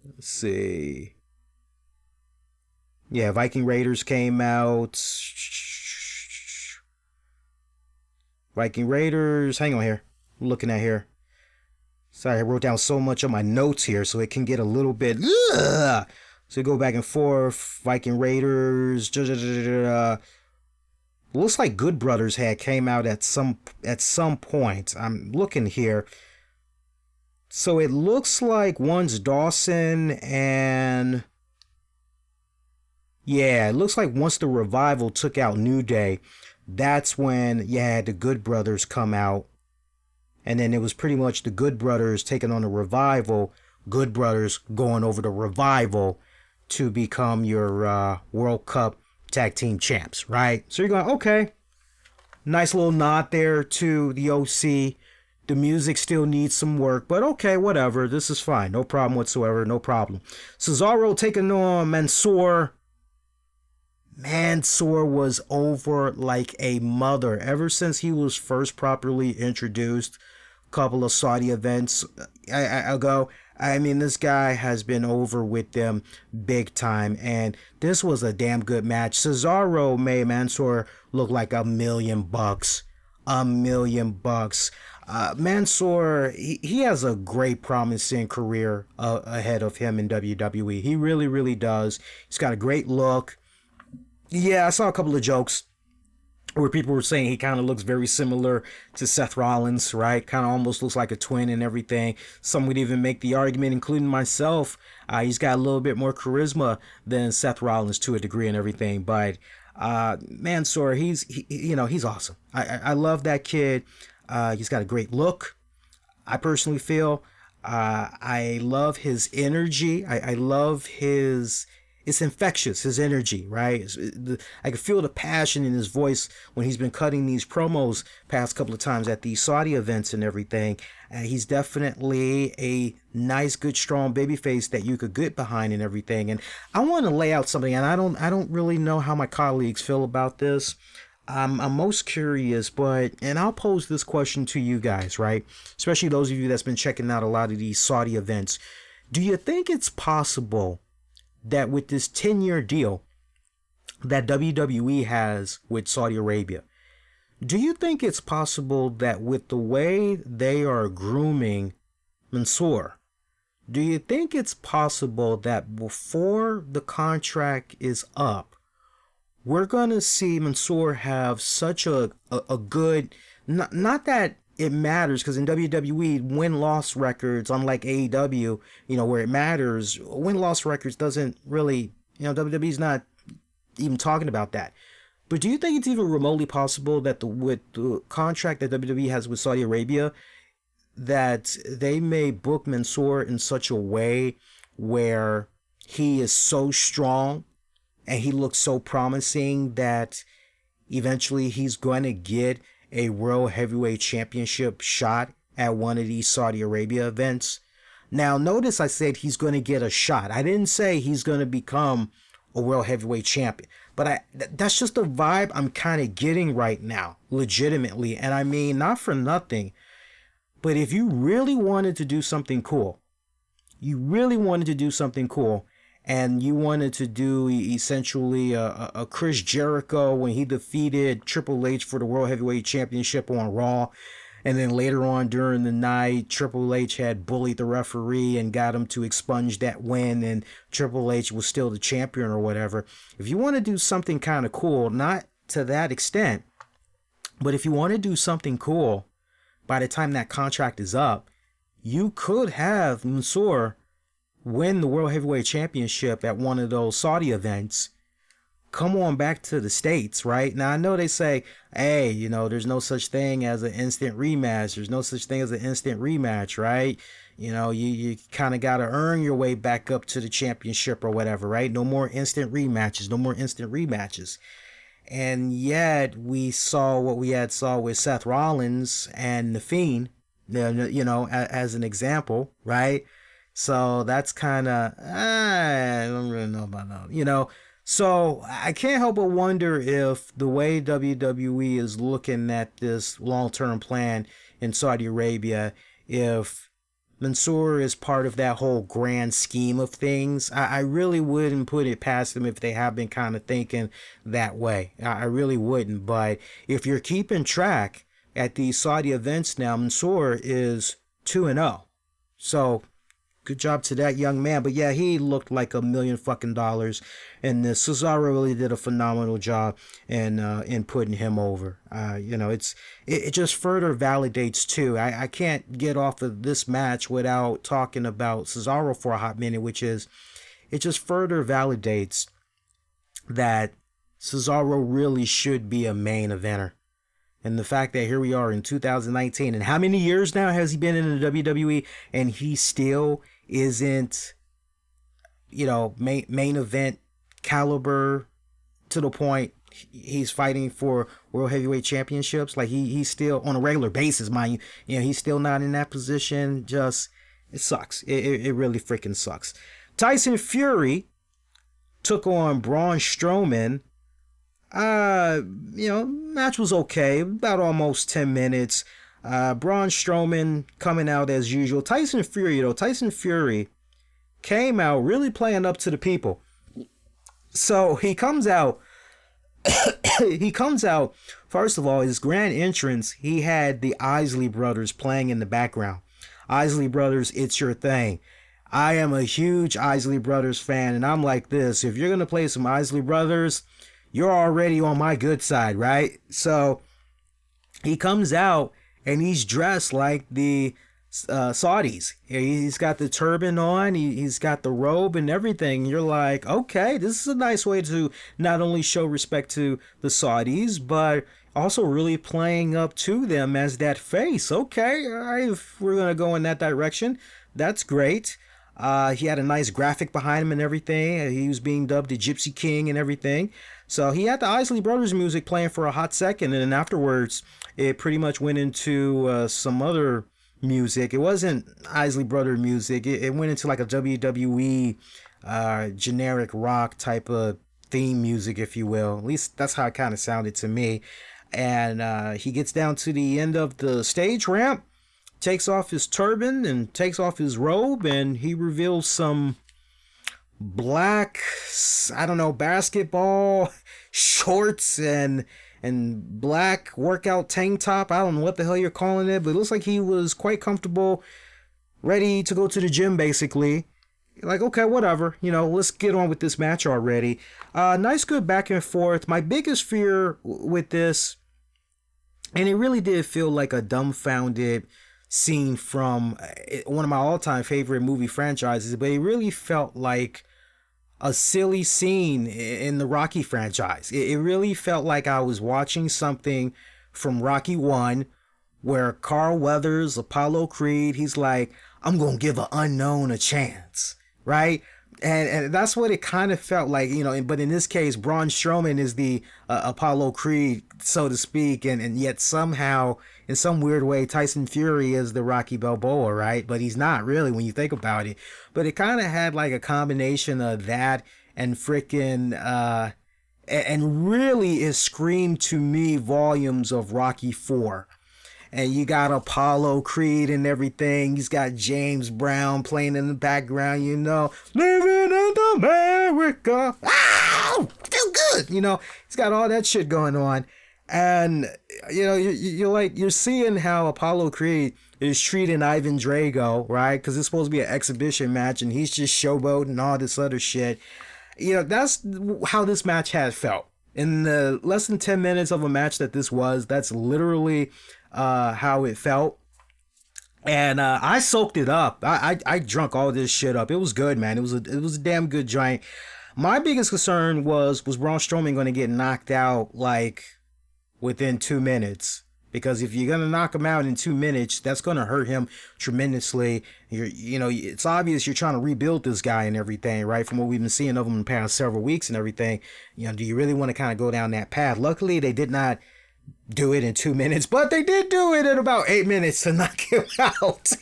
Let's see. Yeah, Viking Raiders came out. Viking Raiders. Hang on here. I'm looking at here. Sorry, I wrote down so much on my notes here, so it can get a little bit... Ugh! So go back and forth. Viking Raiders. Looks like Good Brothers had came out at some point. I'm looking here. So it looks like one's Dawson and... Yeah, it looks like once the Revival took out New Day, that's when you had the Good Brothers come out. And then it was pretty much the Good Brothers taking on the Revival. Good Brothers going over the Revival to become your World Cup Tag Team Champs, right? So you're going, okay. Nice little nod there to the OC. The music still needs some work, but okay, whatever. This is fine. No problem whatsoever. No problem. Cesaro taking on Mansoor. Mansoor was over like a mother ever since he was first properly introduced a couple of Saudi events ago. I mean, this guy has been over with them big time, and this was a damn good match. Cesaro made Mansoor look like $1 million. $1 million. Mansoor, he has a great promising career ahead of him in WWE. He really, really does. He's got a great look. Yeah, I saw a couple of jokes where people were saying he kind of looks very similar to Seth Rollins, right? Kind of almost looks like a twin and everything. Some would even make the argument, including myself, he's got a little bit more charisma than Seth Rollins to a degree and everything. But Mansoor, he's awesome. I love that kid. He's got a great look. I personally feel I love his energy. I love his... It's infectious, his energy, right? I can feel the passion in his voice when he's been cutting these promos past couple of times at these Saudi events and everything. He's definitely a nice, good, strong babyface that you could get behind and everything. And I want to lay out something, and I don't really know how my colleagues feel about this. I'm most curious, and I'll pose this question to you guys, right? Especially those of you that's been checking out a lot of these Saudi events. Do you think it's possible that with this 10-year deal that WWE has with Saudi Arabia, do you think it's possible that with the way they are grooming Mansoor, do you think it's possible that before the contract is up, we're going to see Mansoor have such a good, not that it matters, because in WWE, win-loss records, unlike AEW, where it matters, win-loss records doesn't really, WWE's not even talking about that. But do you think it's even remotely possible that with the contract that WWE has with Saudi Arabia, that they may book Mansoor in such a way where he is so strong and he looks so promising that eventually he's going to get a World Heavyweight Championship shot at one of these Saudi Arabia events? Now, notice I said he's going to get a shot. I didn't say he's going to become a World Heavyweight Champion. But that's just the vibe I'm kind of getting right now, legitimately. And I mean, not for nothing, but if you really wanted to do something cool, and you wanted to do essentially a Chris Jericho when he defeated Triple H for the World Heavyweight Championship on Raw, And then later on during the night, Triple H had bullied the referee and got him to expunge that win, and Triple H was still the champion or whatever. If you want to do something kind of cool, not to that extent, but if you want to do something cool, by the time that contract is up, you could have Mansoor win the World Heavyweight Championship at one of those Saudi events. Come on back to the States, right? Now, I know they say, hey, you know, there's no such thing as an instant rematch. There's no such thing as an instant rematch, right? You know, you kind of got to earn your way back up to the championship or whatever, right? No more instant rematches, no more instant rematches. And yet we saw what we had saw with Seth Rollins and The Fiend, you know, as an example, right? So that's kind of, I don't really know about that, you know. So I can't help but wonder if the way WWE is looking at this long-term plan in Saudi Arabia, if Mansoor is part of that whole grand scheme of things. I really wouldn't put it past them if they have been kind of thinking that way. I really wouldn't. But if you're keeping track at these Saudi events now, Mansoor is 2-0. So good job to that young man. But yeah, he looked like $1 million fucking dollars. And Cesaro really did a phenomenal job in putting him over. You know, it just further validates too. I can't get off of this match without talking about Cesaro for a hot minute, which is it just further validates that Cesaro really should be a main eventer. And the fact that here we are in 2019, and how many years now has he been in the WWE, and he still isn't, you know, main event caliber to the point he's fighting for World Heavyweight Championships. Like he's still on a regular basis, mind you know, he's still not in that position. Just, it sucks. It really freaking sucks. Tyson Fury took on Braun Strowman. You know, match was okay, about almost 10 minutes. Braun Strowman coming out as usual. Tyson Fury came out really playing up to the people. So he comes out, first of all, his grand entrance, he had the Isley Brothers playing in the background. Isley Brothers, it's your thing. I am a huge Isley Brothers fan, and I'm like this, if you're going to play some Isley Brothers, you're already on my good side, right? So he comes out and he's dressed like the Saudis. He's got the turban on, he's got the robe and everything. You're like, okay, this is a nice way to not only show respect to the Saudis, but also really playing up to them as that face. Okay, all right, if we're going to go in that direction, that's great. He had a nice graphic behind him and everything. He was being dubbed the Gypsy King and everything. So he had the Isley Brothers music playing for a hot second, and then afterwards it pretty much went into some other music. It wasn't Isley Brother music. It went into like a WWE generic rock type of theme music, if you will. At least that's how it kind of sounded to me. And he gets down to the end of the stage ramp, takes off his turban and takes off his robe, and he reveals some black, I don't know, basketball shorts and black workout tank top. I don't know what the hell you're calling it, but it looks like he was quite comfortable, ready to go to the gym basically. Like, okay, whatever, you know, let's get on with this match already. Nice good back and forth. My biggest fear with this, and it really did feel like a dumbfounded scene from one of my all-time favorite movie franchises, but it really felt like a silly scene in the Rocky franchise. It really felt like I was watching something from Rocky 1 where Carl Weathers, Apollo Creed, he's like, I'm going to give an unknown a chance, right? And that's what it kind of felt like, you know, but in this case, Braun Strowman is the Apollo Creed, so to speak, and yet somehow, in some weird way, Tyson Fury is the Rocky Balboa, right? But he's not really when you think about it. But it kind of had like a combination of that and freaking, and really it screamed to me volumes of Rocky 4. And you got Apollo Creed and everything. He's got James Brown playing in the background, you know. Living in America. Wow! Feel good! You know, he's got all that shit going on. And you're seeing how Apollo Creed is treating Ivan Drago, right? Because it's supposed to be an exhibition match, and he's just showboating and all this other shit. That's how this match has felt. In the less than 10 minutes of a match that this was, that's literally how it felt. And I soaked it up. I drunk all this shit up. It was good, man. It was a damn good joint. My biggest concern was Braun Strowman going to get knocked out like within 2 minutes? Because if you're going to knock him out in 2 minutes, that's going to hurt him tremendously. It's obvious you're trying to rebuild this guy and everything, right? From what we've been seeing of him in the past several weeks and everything. Do you really want to kind of go down that path? Luckily, they did not do it in 2 minutes, but they did do it in about 8 minutes to knock him out.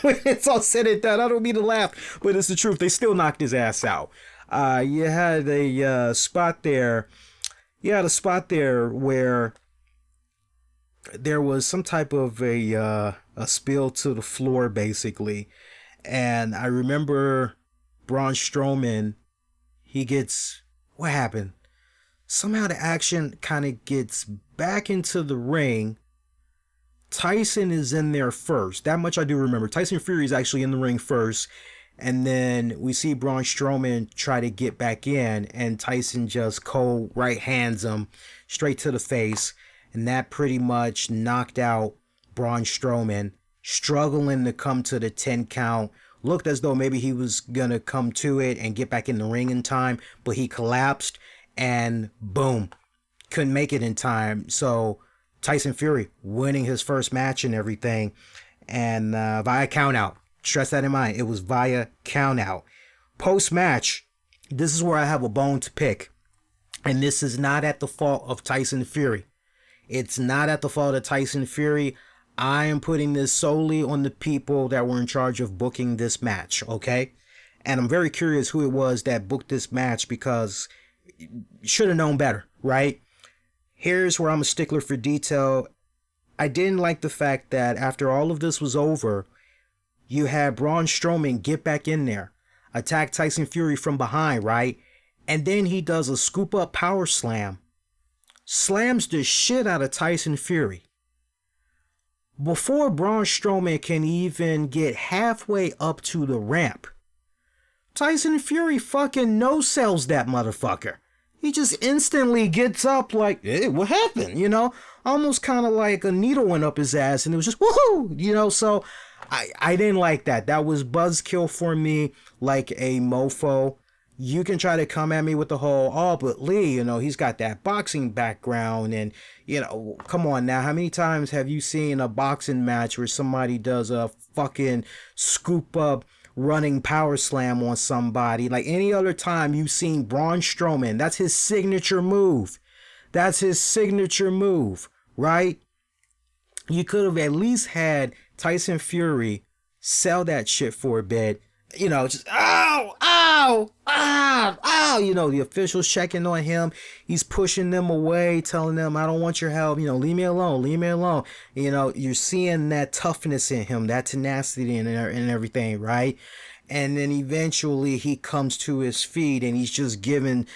When it's all said and done, I don't mean to laugh, but it's the truth. They still knocked his ass out. You had a spot there. You had a spot there where there was some type of a spill to the floor, basically. And I remember Braun Strowman, what happened? Somehow the action kind of gets back into the ring. Tyson is in there first. That much I do remember. Tyson Fury is actually in the ring first. And then we see Braun Strowman try to get back in, and Tyson just cold right hands him straight to the face. And that pretty much knocked out Braun Strowman, struggling to come to the 10 count. Looked as though maybe he was going to come to it and get back in the ring in time, but he collapsed and boom, couldn't make it in time. So Tyson Fury winning his first match and everything, and via count out. Stress that in mind. It was via count out. Post-match, this is where I have a bone to pick. And this is not at the fault of Tyson Fury. It's not at the fault of Tyson Fury. I am putting this solely on the people that were in charge of booking this match, okay? And I'm very curious who it was that booked this match, because should have known better, right? Here's where I'm a stickler for detail. I didn't like the fact that after all of this was over, you had Braun Strowman get back in there, attack Tyson Fury from behind, right? And then he does a scoop up power slam, slams the shit out of Tyson Fury. Before Braun Strowman can even get halfway up to the ramp, Tyson Fury fucking no-sells that motherfucker. He just instantly gets up like, hey, what happened? Almost kind of like a needle went up his ass, and it was just, woohoo! So I didn't like that. That was buzzkill for me, like a mofo. You can try to come at me with the whole, but Lee, he's got that boxing background, and, come on now. How many times have you seen a boxing match where somebody does a fucking scoop up running power slam on somebody? Like any other time you've seen Braun Strowman, that's his signature move. That's his signature move, right? You could have at least had Tyson Fury sell that shit for a bit. Just, ow, the officials checking on him. He's pushing them away, telling them, I don't want your help. Leave me alone. You're seeing that toughness in him, that tenacity and everything, right? And then eventually he comes to his feet and he's just giving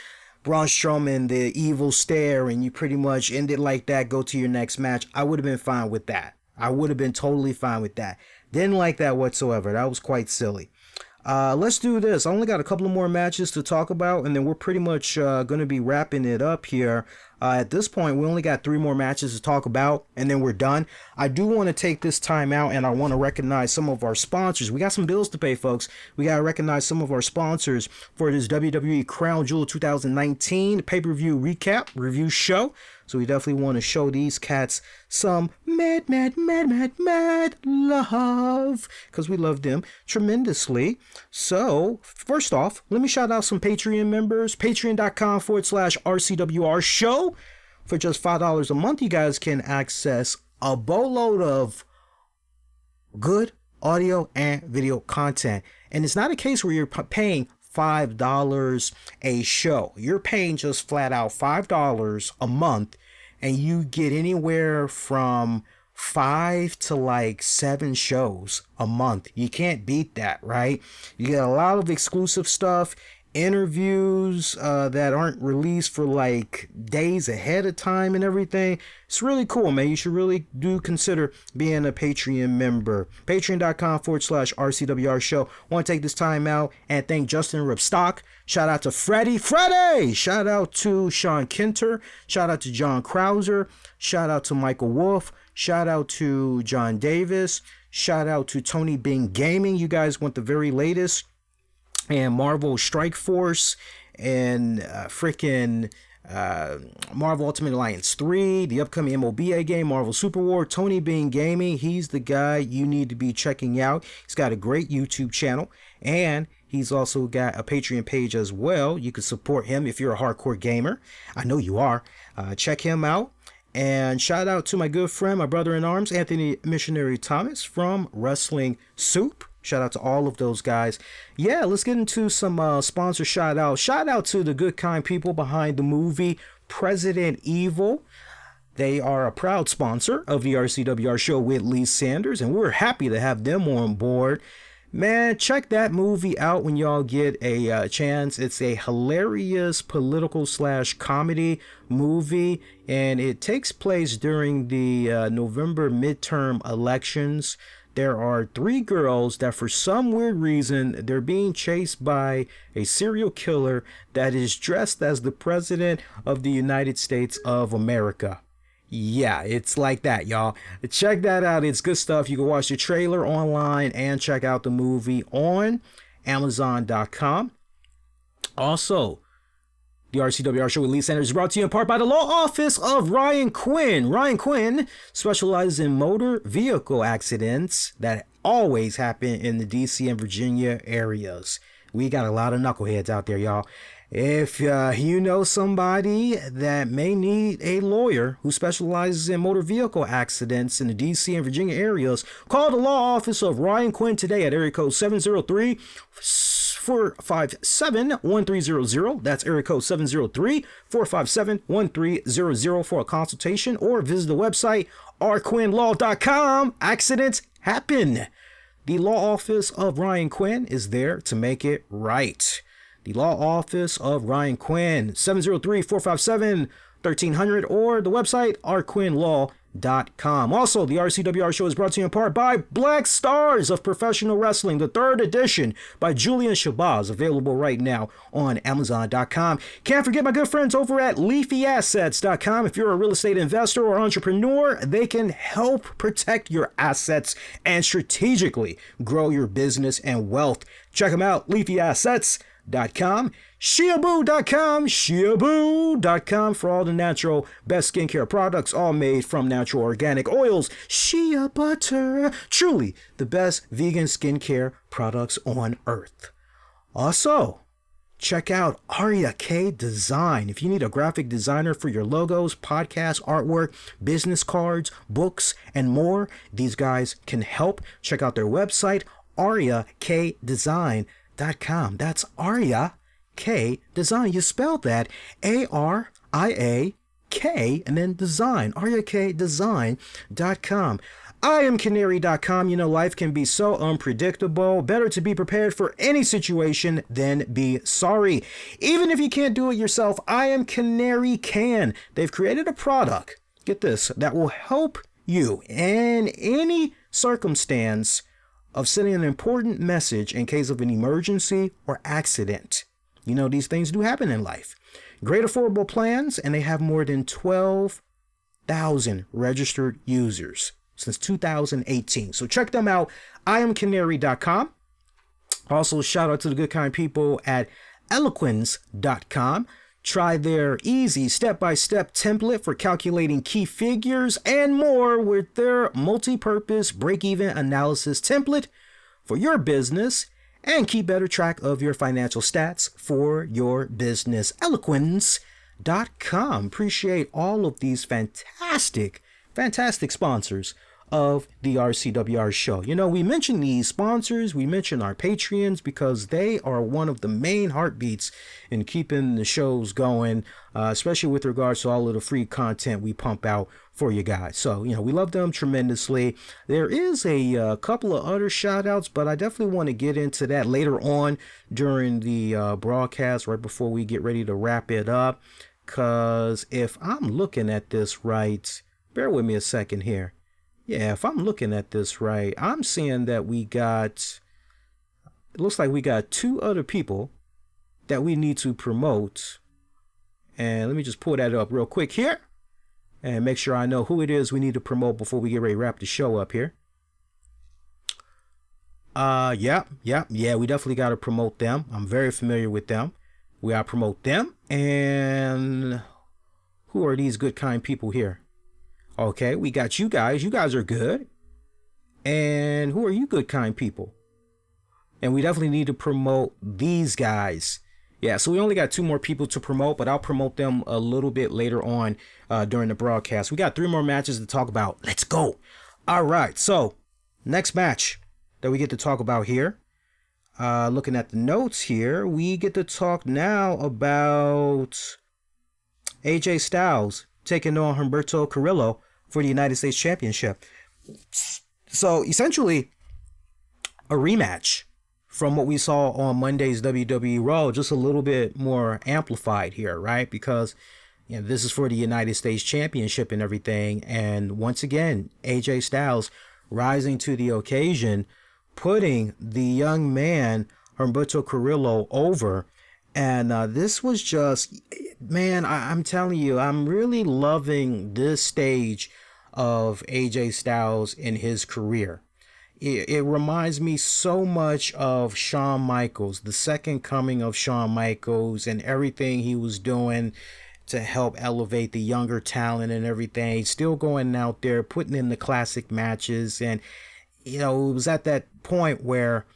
Braun Strowman the evil stare, and you pretty much end it like that, go to your next match. I would have been fine with that. I would have been totally fine with that. Didn't like that whatsoever. That was quite silly. Let's do this. I only got a couple of more matches to talk about, and then we're pretty much going to be wrapping it up here. At this point, we only got 3 more matches to talk about, and then we're done. I do want to take this time out, and I want to recognize some of our sponsors. We got some bills to pay, folks. We got to recognize some of our sponsors for this WWE Crown Jewel 2019 pay-per-view recap review show. So we definitely want to show these cats some mad love, because we love them tremendously. So first off, let me shout out some Patreon members. Patreon.com/RCWR Show. For just $5 a month, you guys can access a boatload of good audio and video content. And it's not a case where you're paying $5 a show. You're paying just flat out $5 a month, and you get anywhere from 5 to 7 shows a month. You can't beat that, right? You get a lot of exclusive stuff interviews that aren't released for like days ahead of time and everything. It's really cool, man. You should really do consider being a Patreon member. Patreon.com/RCWR Show. Want to take this time out and thank Justin Ripstock. Shout out to Freddie. Shout out to Sean Kinter. Shout out to John Krauser. Shout out to Michael Wolf. Shout out to John Davis. Shout out to Tony Bing Gaming. You guys want the very latest. And Marvel Strike Force and Marvel Ultimate Alliance 3, the upcoming MOBA game, Marvel Super War. Tony Bing Gaming, he's the guy you need to be checking out. He's got a great YouTube channel, and he's also got a Patreon page as well. You can support him if you're a hardcore gamer. I know you are. Check him out. And shout out to my good friend, my brother-in-arms, Anthony Missionary Thomas from Wrestling Soup. Shout out to all of those guys. Yeah, let's get into some sponsor shout out. Shout out to the good kind people behind the movie President Evil. They are a proud sponsor of the RCWR Show with Lee Sanders, and we're happy to have them on board. Man, check that movie out when y'all get a chance. It's a hilarious political/comedy movie, and it takes place during the November midterm elections. There are 3 girls that for some weird reason, they're being chased by a serial killer that is dressed as the president of the United States of America. Yeah, it's like that, y'all. Check that out. It's good stuff. You can watch the trailer online and check out the movie on Amazon.com. Also, the RCWR Show with Lee Sanders is brought to you in part by the law office of Ryan Quinn. Ryan Quinn specializes in motor vehicle accidents that always happen in the DC and Virginia areas. We got a lot of knuckleheads out there, y'all. If you know somebody that may need a lawyer who specializes in motor vehicle accidents in the DC and Virginia areas, call the law office of Ryan Quinn today at area code 703-457-1300. That's area code 703-457-1300 for a consultation, or visit the website rquinnlaw.com. Accidents happen. The law office of Ryan Quinn is there to make it right. The law office of Ryan Quinn, 703-457-1300, or the website rquinnlaw.com. Also, the RCWR Show is brought to you in part by Black Stars of Professional Wrestling, the 3rd edition by Julian Shabazz, available right now on Amazon.com. Can't forget my good friends over at LeafyAssets.com. If you're a real estate investor or entrepreneur, they can help protect your assets and strategically grow your business and wealth. Check them out, LeafyAssets.com. Shiaboo.com for all the natural best skincare products, all made from natural organic oils. Shea butter, truly the best vegan skincare products on earth. Also, check out Aria K Design. If you need a graphic designer for your logos, podcast, artwork, business cards, books, and more, these guys can help. Check out their website, ariakdesign.com. That's Aria K Design. You spelled that ARIAK and then design. ariakdesign.com. IamCanary.com. You know, life can be so unpredictable. Better to be prepared for any situation than be sorry. Even if you can't do it yourself, I Am Canary can. They've created a product, get this, that will help you in any circumstance of sending an important message in case of an emergency or accident. You know, these things do happen in life. Great affordable plans, and they have more than 12,000 registered users since 2018. So check them out, IamCanary.com. Also, shout out to the good kind people at Eloquence.com. Try their easy step-by-step template for calculating key figures and more with their multi-purpose break-even analysis template for your business, and keep better track of your financial stats for your business. Eloquence.com. Appreciate all of these fantastic sponsors of the RCWR show. You know, we mentioned these sponsors, we mentioned our Patreons because they are one of the main heartbeats in keeping the shows going, especially with regards to all of the free content we pump out for you guys. So, you know, we love them tremendously. There is a couple of other shout outs, but I definitely want to get into that later on during the broadcast, right before we get ready to wrap it up. Because if I'm looking at this right, bear with me a second here. Yeah, if I'm looking at this right, I'm seeing that it looks like we got two other people that we need to promote. And let me just pull that up real quick here and make sure I know who it is we need to promote before we get ready to wrap the show up here. Yeah, we definitely got to promote them. I'm very familiar with them. We got to promote them. And who are these good, kind people here? Okay, we got you guys. You guys are good. And who are you good, kind people? And we definitely need to promote these guys. Yeah, so we only got two more people to promote, but I'll promote them a little bit later on during the broadcast. We got 3 more matches to talk about. Let's go. All right, so next match that we get to talk about here. Looking at the notes here, we get to talk now about AJ Styles taking on Humberto Carrillo for the United States Championship. So essentially a rematch from what we saw on Monday's WWE Raw, just a little bit more amplified here, right? Because, you know, this is for the United States Championship and everything. And once again, AJ Styles rising to the occasion, putting the young man Humberto Carrillo over. And this was just, man, I'm telling you, I'm really loving this stage of AJ Styles in his career. It reminds me so much of Shawn Michaels, the second coming of Shawn Michaels, and everything he was doing to help elevate the younger talent and everything. Still going out there, putting in the classic matches. And, you know, it was at that point where,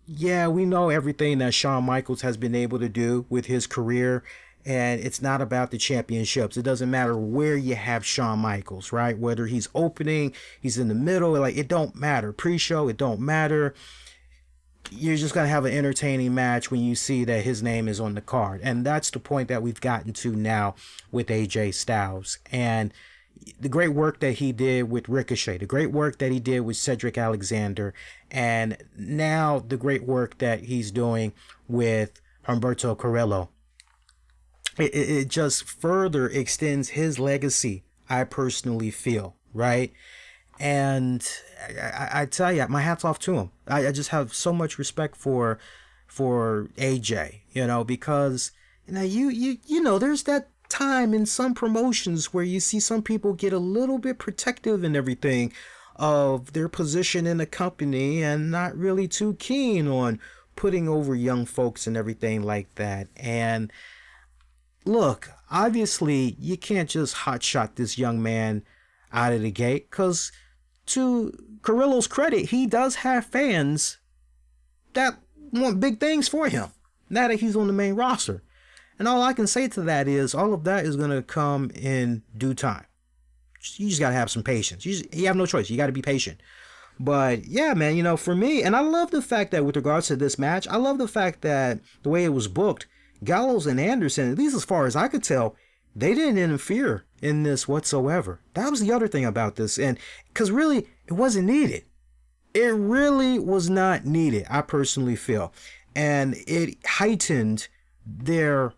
yeah, we know everything that Shawn Michaels has been able to do with his career, and it's not about the championships. It doesn't matter where you have Shawn Michaels, right? Whether he's opening, he's in the middle, like, it don't matter. Pre-show, it don't matter. You're just going to have an entertaining match when you see that his name is on the card. And that's the point that we've gotten to now with AJ Styles. And the great work that he did with Ricochet, the great work that he did with Cedric Alexander, and now the great work that he's doing with Humberto Carrillo. It just further extends his legacy, I personally feel, right? And I tell you, my hat's off to him. I just have so much respect for AJ, you know, because, you know, you know, there's that time in some promotions where you see some people get a little bit protective and everything of their position in the company and not really too keen on putting over young folks and everything like that. And look, obviously you can't just hotshot this young man out of the gate, because to Carrillo's credit, he does have fans that want big things for him now that he's on the main roster. And all I can say to that is all of that is going to come in due time. You just got to have some patience. You have no choice. You got to be patient. But yeah, man, you know, for me, and I love the fact that with regards to this match, I love the fact that the way it was booked, Gallows and Anderson, at least as far as I could tell, they didn't interfere in this whatsoever. That was the other thing about this. And because really, it wasn't needed. It really was not needed, I personally feel. And it heightened their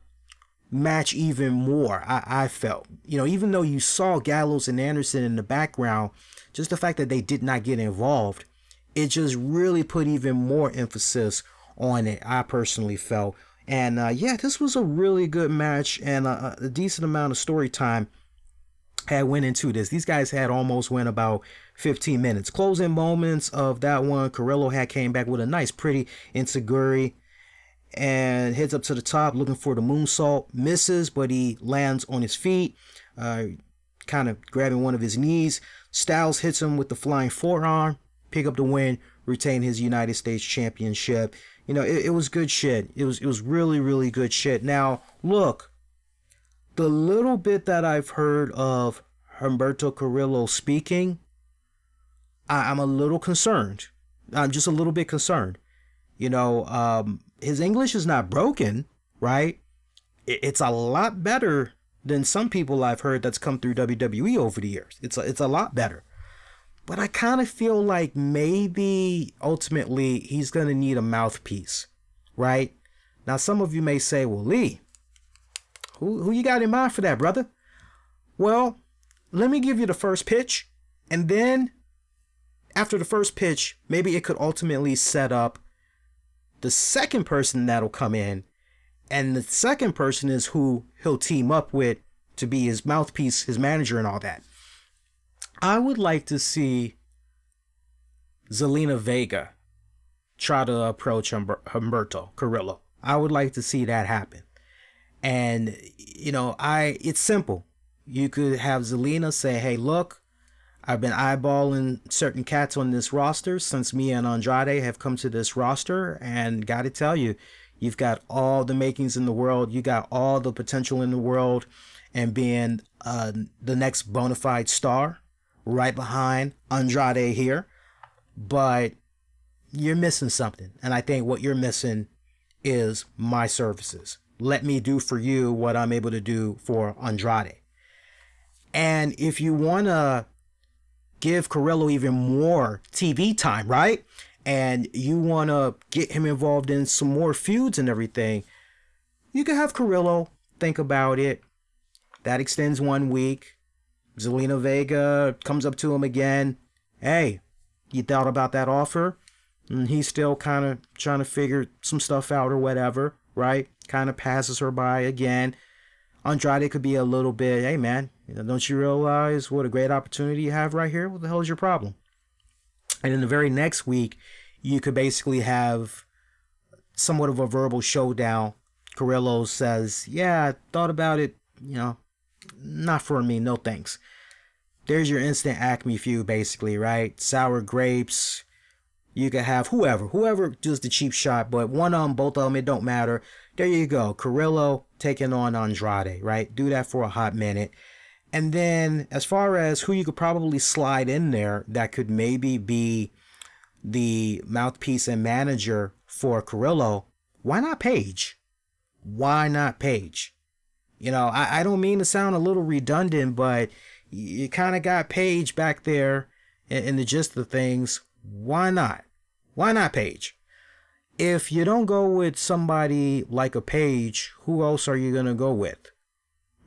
match even more, I felt. You know, even though you saw Gallows and Anderson in the background, just the fact that they did not get involved, it just really put even more emphasis on it, I personally felt. And yeah, this was a really good match, and a decent amount of story time had went into this. These guys had almost went about 15 minutes. Closing moments of that one, Carrillo had came back with a nice, pretty enziguri and heads up to the top looking for the moonsault. Misses, but he lands on his feet, kind of grabbing one of his knees. Styles hits him with the flying forearm, pick up the win, retain his United States Championship. You know, it was good shit. It was really, really good shit. Now, look, the little bit that I've heard of Humberto Carrillo speaking, I'm a little concerned. I'm just a little bit concerned. His English is not broken, right? It's a lot better than some people I've heard that's come through WWE over the years. It's a lot better. But I kind of feel like maybe ultimately he's going to need a mouthpiece, right? Now, some of you may say, well, Lee, who you got in mind for that, brother? Well, let me give you the first pitch. And then after the first pitch, maybe it could ultimately set up the second person that'll come in. And the second person is who he'll team up with to be his mouthpiece, his manager, and all that. I would like to see Zelina Vega try to approach Humberto Carrillo. I would like to see that happen. And, it's simple. You could have Zelina say, hey, look, I've been eyeballing certain cats on this roster since me and Andrade have come to this roster. And got to tell you, you've got all the makings in the world. You got all the potential in the world. And being the next bona fide star right behind Andrade here. But you're missing something. And I think what you're missing is my services. Let me do for you what I'm able to do for Andrade. And if you want to give Carrillo even more TV time, right? And you want to get him involved in some more feuds and everything, you can have Carrillo think about it. That extends 1 week. Zelina Vega comes up to him again. Hey, you thought about that offer? And he's still kind of trying to figure some stuff out or whatever, right? Kind of passes her by again. Andrade could be a little bit, hey man, don't you realize what a great opportunity you have right here? What the hell is your problem? And in the very next week, you could basically have somewhat of a verbal showdown. Carrillo says, yeah, I thought about it, not for me, no thanks. There's your instant Acme feud, basically, right? Sour grapes. You could have whoever does the cheap shot, but one of them, both of them, it don't matter. There you go. Carrillo taking on Andrade, right? Do that for a hot minute. And then as far as who you could probably slide in there that could maybe be the mouthpiece and manager for Carrillo, why not Paige? Why not Paige? I don't mean to sound a little redundant, but you kind of got Paige back there in the gist of things. Why not? Why not Paige? If you don't go with somebody like a Paige, who else are you going to go with?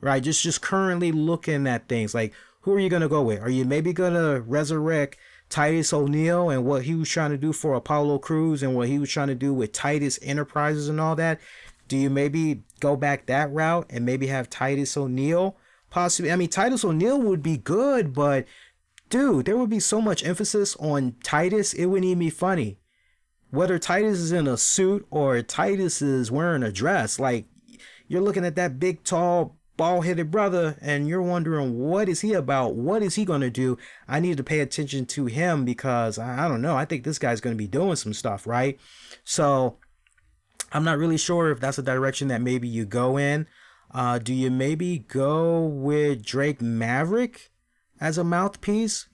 Right? Just currently looking at things like, who are you going to go with? Are you maybe going to resurrect Titus O'Neil and what he was trying to do for Apollo Crews and what he was trying to do with Titus Enterprises and all that? Do you maybe go back that route and maybe have Titus O'Neil possibly? I mean, Titus O'Neil would be good, but dude, there would be so much emphasis on Titus, it wouldn't even be funny. Whether Titus is in a suit or Titus is wearing a dress, like, you're looking at that big, tall, bald-headed brother and you're wondering, what is he about? What is he going to do? I need to pay attention to him because, I don't know, I think this guy's going to be doing some stuff, right? So I'm not really sure if that's a direction that maybe you go in. Do you maybe go with Drake Maverick as a mouthpiece?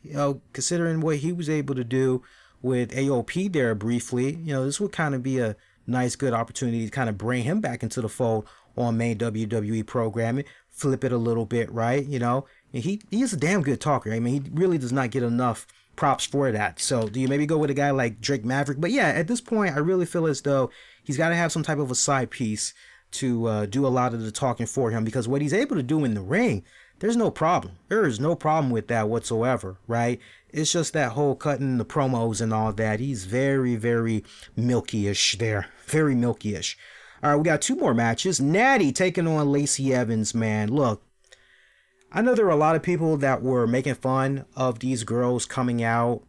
Considering what he was able to do with AOP there briefly, this would kind of be a nice, good opportunity to kind of bring him back into the fold on main WWE programming, flip it a little bit, right? And he is a damn good talker. I mean, he really does not get enough props for that. So do you maybe go with a guy like Drake Maverick? But yeah, at this point, I really feel as though he's got to have some type of a side piece to do a lot of the talking for him, because what he's able to do in the ring, there's no problem. There is no problem with that whatsoever, right? It's just that whole cutting the promos and all that. He's very, very milky-ish there. Very milky-ish. All right, we got 2 more matches. Natty taking on Lacey Evans, man. Look, I know there were a lot of people that were making fun of these girls coming out,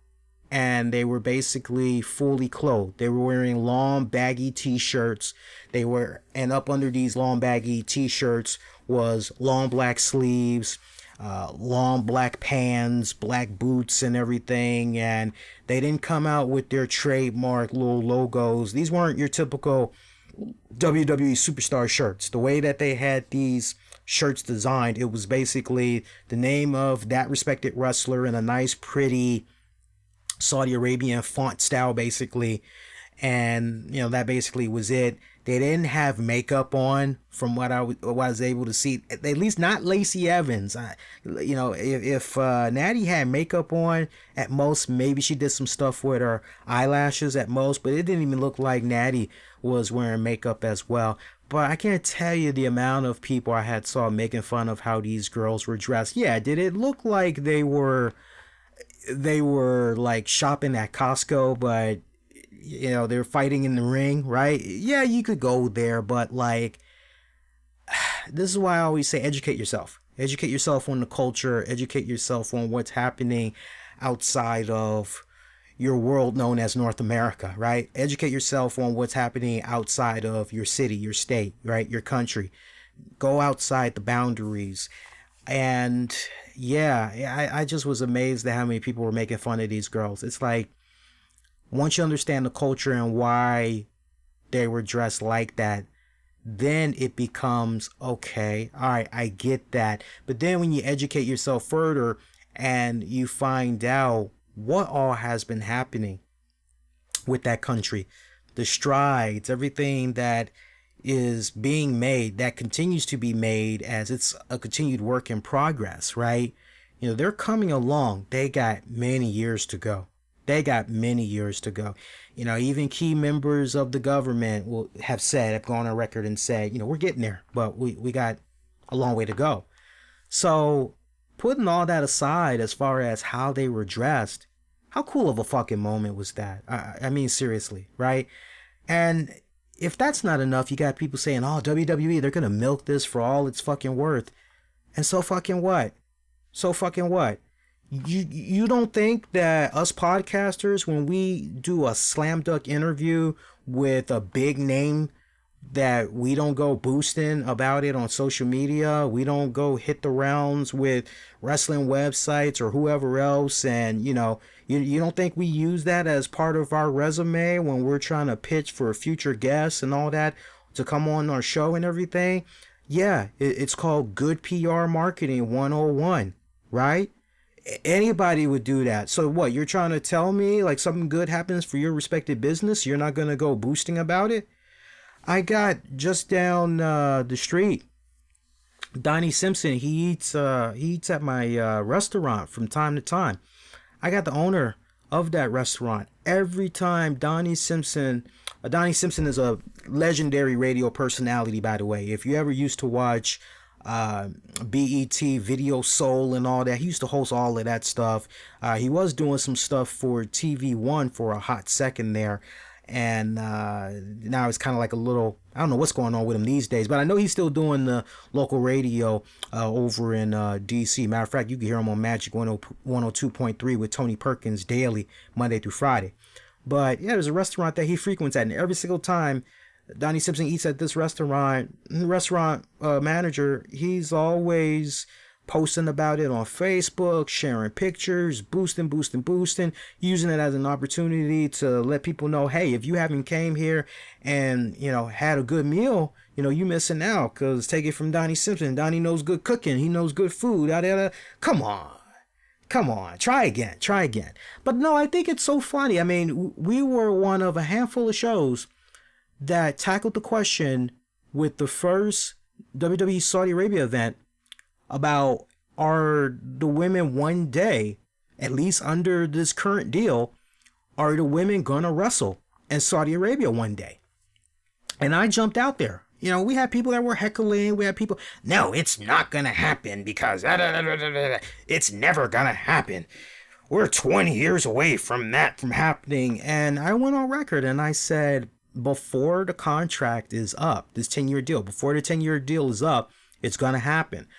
and they were basically fully clothed. They were wearing long, baggy t-shirts. And up under these long, baggy t-shirts was long black sleeves, long black pants, black boots and everything. And they didn't come out with their trademark little logos. These weren't your typical WWE superstar shirts. The way that they had these shirts designed, it was basically the name of that respected wrestler in a nice, pretty Saudi Arabian font style, basically. And, that basically was it. They didn't have makeup on, from what I was able to see. At least not Lacey Evans. If Natty had makeup on, at most, maybe she did some stuff with her eyelashes at most. But it didn't even look like Natty was wearing makeup as well. But I can't tell you the amount of people I had saw making fun of how these girls were dressed. Yeah, did it look like they were like shopping at Costco, but they're fighting in the ring, right? Yeah, you could go there, but like, this is why I always say educate yourself. Educate yourself on the culture, educate yourself on what's happening outside of your world known as North America, right? Educate yourself on what's happening outside of your city, your state, right? Your country. Go outside the boundaries. And yeah, I just was amazed at how many people were making fun of these girls. It's like, once you understand the culture and why they were dressed like that, then it becomes, okay, all right, I get that. But then when you educate yourself further and you find out what all has been happening with that country, the strides, everything that is being made, that continues to be made as it's a continued work in progress, right? They're coming along. They got many years to go. Even key members of the government have gone on record and said, we're getting there, but we got a long way to go. So putting all that aside, as far as how they were dressed, how cool of a fucking moment was that? I mean, seriously, right? And if that's not enough, you got people saying, oh, WWE, they're going to milk this for all it's fucking worth. And so fucking what? You don't think that us podcasters, when we do a slam dunk interview with a big name, that we don't go boosting about it on social media? We don't go hit the rounds with wrestling websites or whoever else, and you don't think we use that as part of our resume when we're trying to pitch for future guests and all that to come on our show and everything? Yeah, it's called good PR marketing 101, right? Anybody would do that. So what, you're trying to tell me like something good happens for your respective business, you're not going to go boosting about it? I got just down the street, Donnie Simpson. He eats at my restaurant from time to time. I got the owner of that restaurant. Every time Donnie Simpson is a legendary radio personality, by the way. If you ever used to watch BET, Video Soul and all that, he used to host all of that stuff. He was doing some stuff for TV1 for a hot second there. And now it's kind of like a little, I don't know what's going on with him these days, but I know he's still doing the local radio over in DC. Matter of fact, you can hear him on Magic 102.3 with Tony Perkins daily, Monday through Friday. But yeah, there's a restaurant that he frequents at, and every single time Donnie Simpson eats at this restaurant, the restaurant manager, he's always posting about it on Facebook, sharing pictures, boosting, using it as an opportunity to let people know, hey, if you haven't came here and, had a good meal, you missing out, because take it from Donnie Simpson. Donnie knows good cooking. He knows good food. Come on, try again. But no, I think it's so funny. I mean, we were one of a handful of shows that tackled the question with the first WWE Saudi Arabia event about, are the women one day, at least under this current deal, are the women gonna wrestle in Saudi Arabia one day? And I jumped out there. We had people that were heckling. We had people, no, it's not gonna happen because it's never gonna happen. We're 20 years away from that from happening. And I went on record and I said, before the contract is up, this 10-year deal, before the 10-year deal is up, it's gonna happen.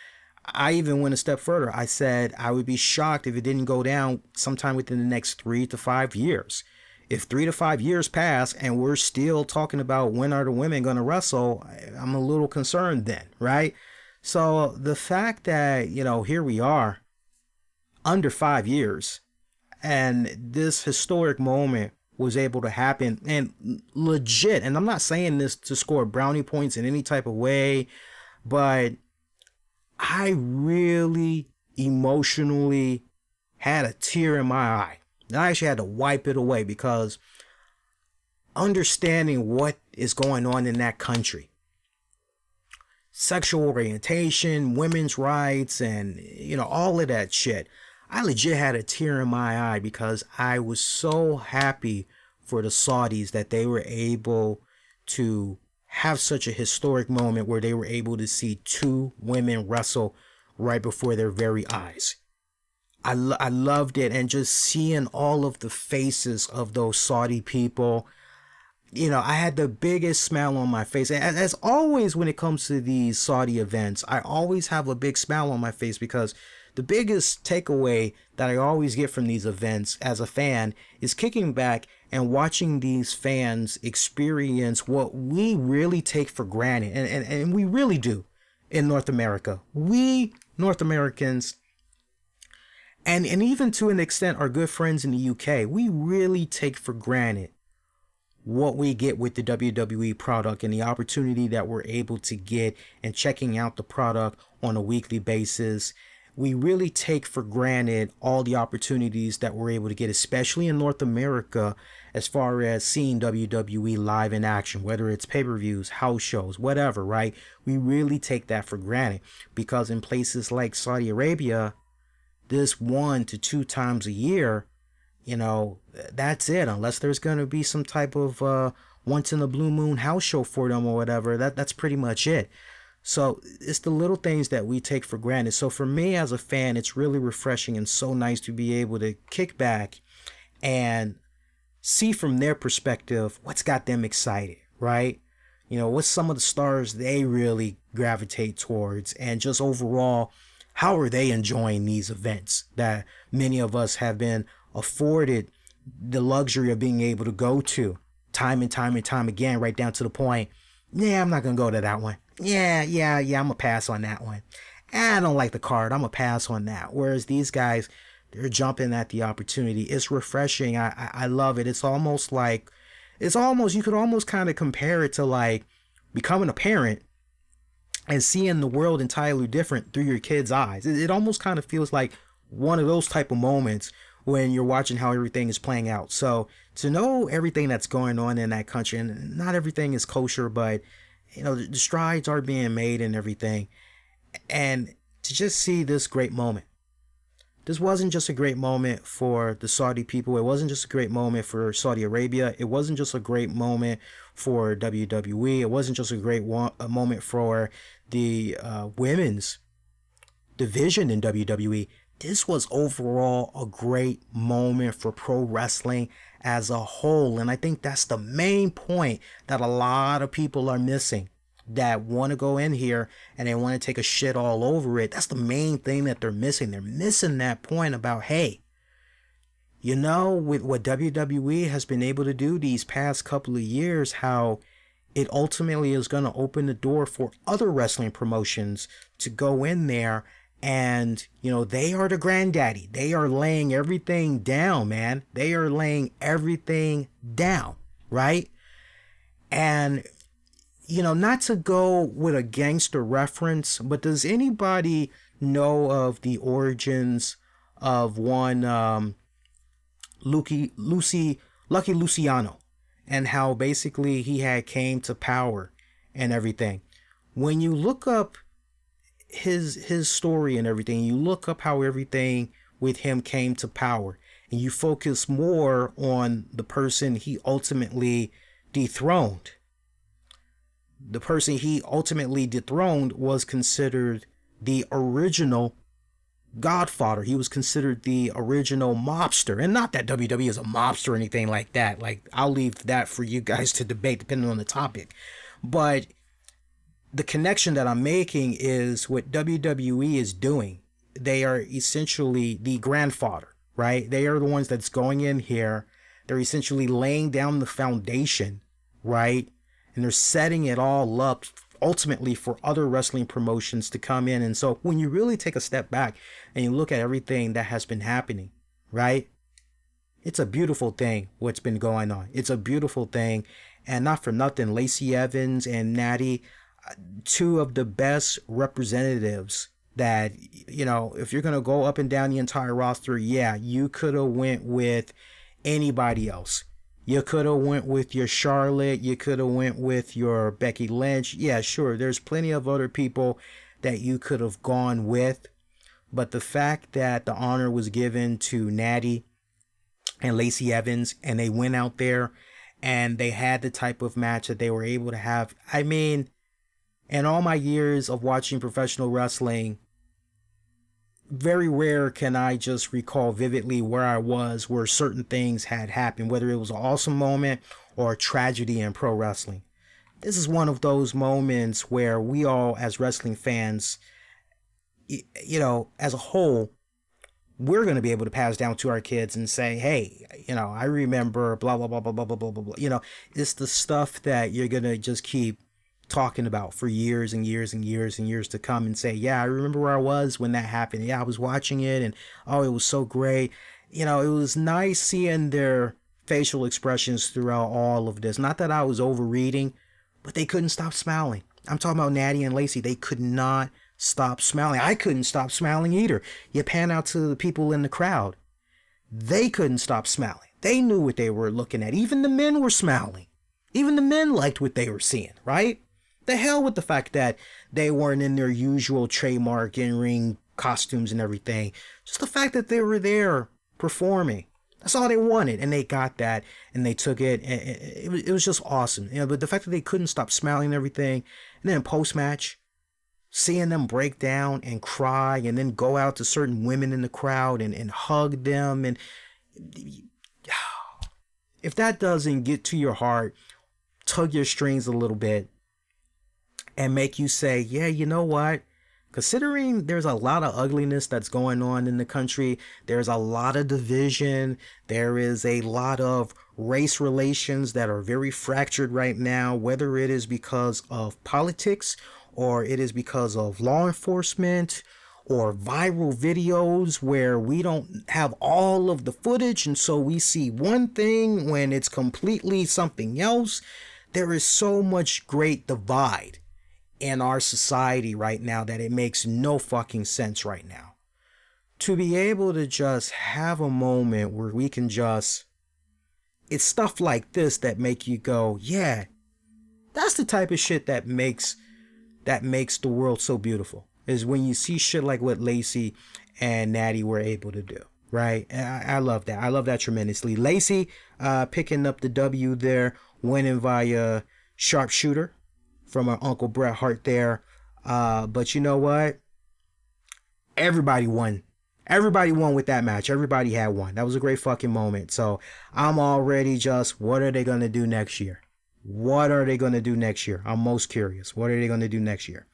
I even went a step further. I said I would be shocked if it didn't go down sometime within the next 3 to 5 years. If 3 to 5 years pass and we're still talking about when are the women going to wrestle, I'm a little concerned then, right? So the fact that, here we are under 5 years and this historic moment was able to happen and legit. And I'm not saying this to score brownie points in any type of way, but I really emotionally had a tear in my eye I actually had to wipe it away because understanding what is going on in that country, sexual orientation, women's rights, and all of that shit, I legit had a tear in my eye because I was so happy for the Saudis that they were able to have such a historic moment where they were able to see two women wrestle right before their very eyes. I loved it, and just seeing all of the faces of those Saudi people, I had the biggest smile on my face. And as always, when it comes to these Saudi events, I always have a big smile on my face because the biggest takeaway that I always get from these events as a fan is kicking back and watching these fans experience what we really take for granted. And we really do in North America. We North Americans, and even to an extent our good friends in the UK, we really take for granted what we get with the WWE product and the opportunity that we're able to get and checking out the product on a weekly basis. We really take for granted all the opportunities that we're able to get, especially in North America, as far as seeing WWE live in action, whether it's pay-per-views, house shows, whatever, right? We really take that for granted because in places like Saudi Arabia, this 1 to 2 times a year, that's it. Unless there's going to be some type of once in a blue moon house show for them or whatever, that's pretty much it. So it's the little things that we take for granted. So for me as a fan, it's really refreshing and so nice to be able to kick back and see from their perspective what's got them excited, right? What's some of the stars they really gravitate towards, and just overall, how are they enjoying these events that many of us have been afforded the luxury of being able to go to time and time and time again, right down to the point, yeah, I'm not going to go to that one. Yeah, I'm going to pass on that one. I don't like the card. I'm going to pass on that. Whereas these guys, they're jumping at the opportunity. It's refreshing. I love it. It's almost, you could almost kind of compare it to like becoming a parent and seeing the world entirely different through your kid's eyes. It almost kind of feels like one of those type of moments when you're watching how everything is playing out. So to know everything that's going on in that country, and not everything is kosher, but the strides are being made and everything, and to just see this great moment. This wasn't just a great moment for the Saudi people. It wasn't just a great moment for Saudi Arabia. It wasn't just a great moment for WWE. It wasn't just a great moment for the women's division in WWE. This was overall a great moment for pro wrestling as a whole. And I think that's the main point that a lot of people are missing, that want to go in here and they want to take a shit all over it. That's the main thing that they're missing. They're missing that point about, hey, with what WWE has been able to do these past couple of years, how it ultimately is going to open the door for other wrestling promotions to go in there. And, they are the granddaddy. They are laying everything down, man. They are laying everything down, right? And, not to go with a gangster reference, but does anybody know of the origins of one Lucky Luciano, and how basically he had came to power and everything? When you look up his story and everything, you look up how everything with him came to power, and you focus more on the person he ultimately dethroned. The person he ultimately dethroned was considered the original Godfather. He was considered the original mobster. And not that WWE is a mobster or anything like that. Like, I'll leave that for you guys to debate depending on the topic. But the connection that I'm making is what WWE is doing. They are essentially the grandfather, right? They are the ones that's going in here. They're essentially laying down the foundation, right? And they're setting it all up ultimately for other wrestling promotions to come in. And so when you really take a step back and you look at everything that has been happening, right? It's a beautiful thing what's been going on. It's a beautiful thing. And not for nothing, Lacey Evans and Natty, two of the best representatives that, you know, if you're going to go up and down the entire roster, yeah, you could have went with anybody else. You could have went with your Charlotte. You could have went with your Becky Lynch. Yeah, sure. There's plenty of other people that you could have gone with. But the fact that the honor was given to Natty and Lacey Evans, and they went out there and they had the type of match that they were able to have. I mean, in all my years of watching professional wrestling, very rare can I just recall vividly where I was, where certain things had happened, whether it was an awesome moment or a tragedy in pro wrestling. This is one of those moments where we all, as wrestling fans, you know, as a whole, we're going to be able to pass down to our kids and say, hey, you know, I remember blah, blah, blah, blah, blah, blah, blah, blah, blah. You know, it's the stuff that you're going to just keep talking about for years and years and years and years to come and say, yeah, I remember where I was when that happened. Yeah, I was watching it and, oh, it was so great. You know, it was nice seeing their facial expressions throughout all of this. Not that I was overreading, but they couldn't stop smiling. I'm talking about Natty and Lacey. They could not stop smiling. I couldn't stop smiling either. You pan out to the people in the crowd. They couldn't stop smiling. They knew what they were looking at. Even the men were smiling. Even the men liked what they were seeing, right? The hell with the fact that they weren't in their usual trademark in-ring costumes and everything. Just the fact that they were there performing. That's all they wanted. And they got that and they took it. It was just awesome. You know, but the fact that they couldn't stop smiling and everything. And then post-match, seeing them break down and cry and then go out to certain women in the crowd and hug them. And if that doesn't get to your heart, tug your strings a little bit, and make you say, yeah, you know what? Considering there's a lot of ugliness that's going on in the country, there's a lot of division, there is a lot of race relations that are very fractured right now, whether it is because of politics or it is because of law enforcement or viral videos where we don't have all of the footage and so we see one thing when it's completely something else. There is so much great divide in our society right now that it makes no fucking sense right now. To be able to just have a moment where we can just, it's stuff like this that make you go, yeah, that's the type of shit that makes the world so beautiful, is when you see shit like what Lacey and Natty were able to do, right? And I love that. I love that tremendously. Lacey picking up the W there, winning via sharpshooter from our Uncle Bret Hart there. But you know what? Everybody won. Everybody won with that match. Everybody had one. That was a great fucking moment. So I'm already just, what are they going to do next year? What are they going to do next year? I'm most curious. What are they going to do next year?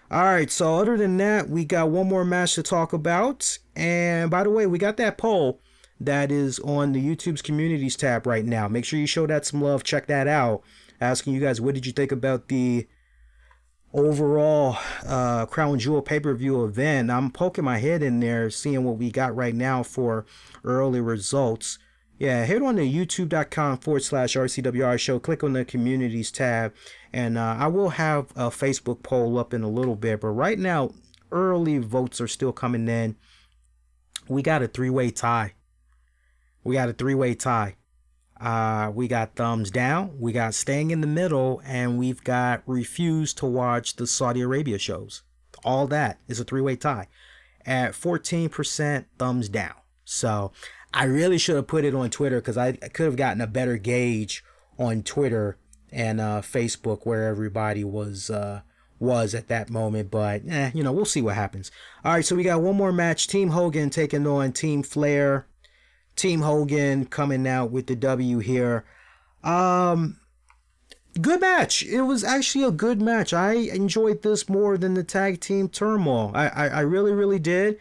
All right. So other than that, we got one more match to talk about. And by the way, we got that poll that is on the YouTube's communities tab right now. Make sure you show that some love. Check that out. Asking you guys, what did you think about the overall Crown Jewel pay-per-view event? I'm poking my head in there, seeing what we got right now for early results. Yeah, head on to youtube.com/RCWR Show. Click on the communities tab. And I will have a Facebook poll up in a little bit. But right now, early votes are still coming in. We got a three-way tie. We got thumbs down, we got staying in the middle, and we've got refused to watch the Saudi Arabia shows. All that is a three-way tie at 14% thumbs down. So I really should have put it on Twitter, because I could have gotten a better gauge on Twitter and Facebook where everybody was at that moment. But you know, we'll see what happens. All right, so we got one more match. Team Hogan taking on Team Flair. Team Hogan coming out with the W here. Good match. It was actually a good match. I enjoyed this more than the tag team Turmoil. I really, really did.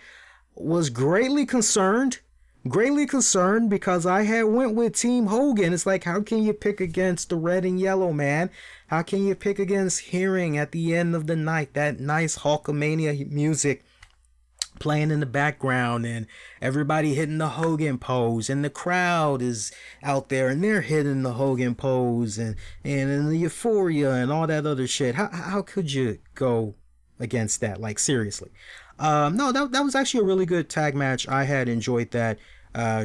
Was greatly concerned because I had went with Team Hogan. It's like, how can you pick against the red and yellow, man? How can you pick against hearing at the end of the night that nice Hulkamania music playing in the background and everybody hitting the Hogan pose, and the crowd is out there and they're hitting the Hogan pose and the euphoria and all that other shit? How could you go against that? Like, seriously. No, that was actually a really good tag match. I had enjoyed that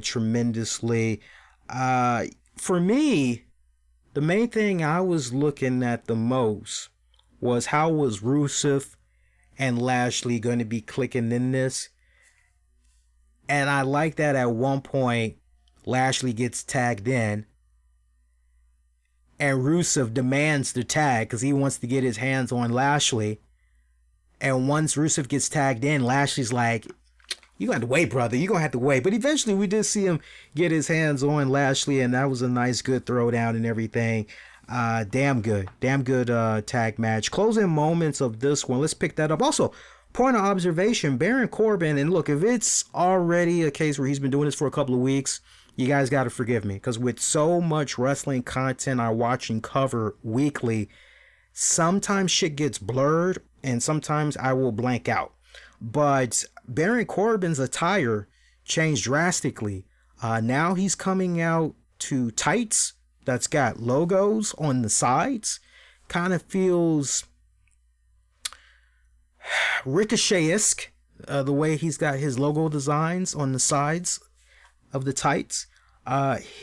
tremendously. For me, the main thing I was looking at the most was how was Rusev and Lashley going to be clicking in this. And I like that at one point, Lashley gets tagged in. And Rusev demands the tag because he wants to get his hands on Lashley. And once Rusev gets tagged in, Lashley's like, you're going to have to wait, brother. You're going to have to wait. But eventually we did see him get his hands on Lashley, and that was a nice, good throwdown and everything. Damn good tag match. Closing moments of this one. Let's pick that up. Also, point of observation, Baron Corbin, and look, if it's already a case where he's been doing this for a couple of weeks, you guys got to forgive me. Because with so much wrestling content I watch and cover weekly, sometimes shit gets blurred, and sometimes I will blank out. But Baron Corbin's attire changed drastically. Now he's coming out to tights that's got logos on the sides. Kind of feels Ricochet-esque, the way he's got his logo designs on the sides of the tights.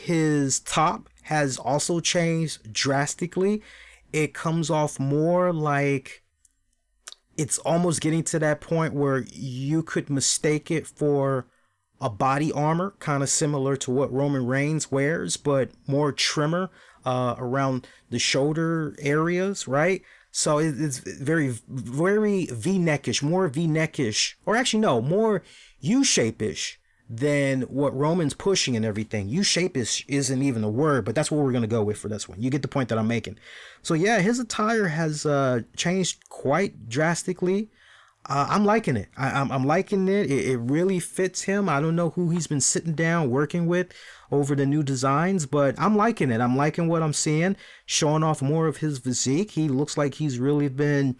His top has also changed drastically. It comes off more like it's almost getting to that point where you could mistake it for a body armor, kind of similar to what Roman Reigns wears, but more trimmer around the shoulder areas, right? So it's very, very V-neckish, more V-neckish, or actually no, more U-shape-ish than what Roman's pushing and everything. U-shape-ish isn't even a word, but that's what we're going to go with for this one. You get the point that I'm making. So yeah, his attire has changed quite drastically. I'm liking it. I'm liking it. It really fits him. I don't know who he's been sitting down working with over the new designs, but I'm liking it. I'm liking what I'm seeing, showing off more of his physique. He looks like he's really been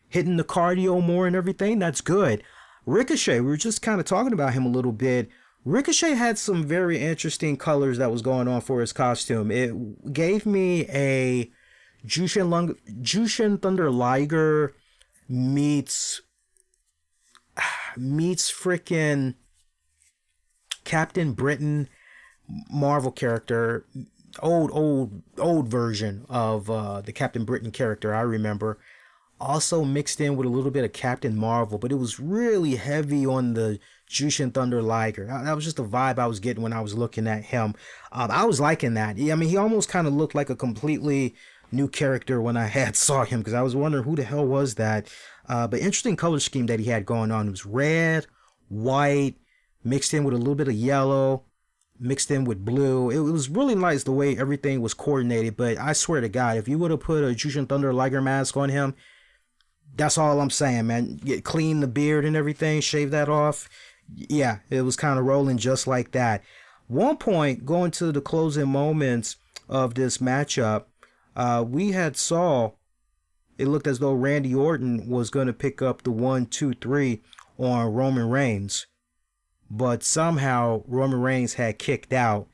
hitting the cardio more and everything. That's good. Ricochet, we were just kind of talking about him a little bit. Ricochet had some very interesting colors that was going on for his costume. It gave me a Jushin Thunder Liger meets freaking Captain Britain Marvel character, old version of the Captain Britain character I remember. Also mixed in with a little bit of Captain Marvel, but it was really heavy on the Jushin Thunder Liger. That was just the vibe I was getting when I was looking at him. I was liking that. I mean, he almost kind of looked like a completely new character when I had saw him, because I was wondering who the hell was that. But interesting color scheme that he had going on. It was red, white, mixed in with a little bit of yellow, mixed in with blue. It was really nice the way everything was coordinated. But I swear to God, if you would have put a Jushin Thunder Liger mask on him, that's all I'm saying, man. Clean the beard and everything, shave that off. Yeah, it was kind of rolling just like that. One point, going to the closing moments of this matchup, we had saw it looked as though Randy Orton was going to pick up the 1, 2, 3 on Roman Reigns. But somehow Roman Reigns had kicked out.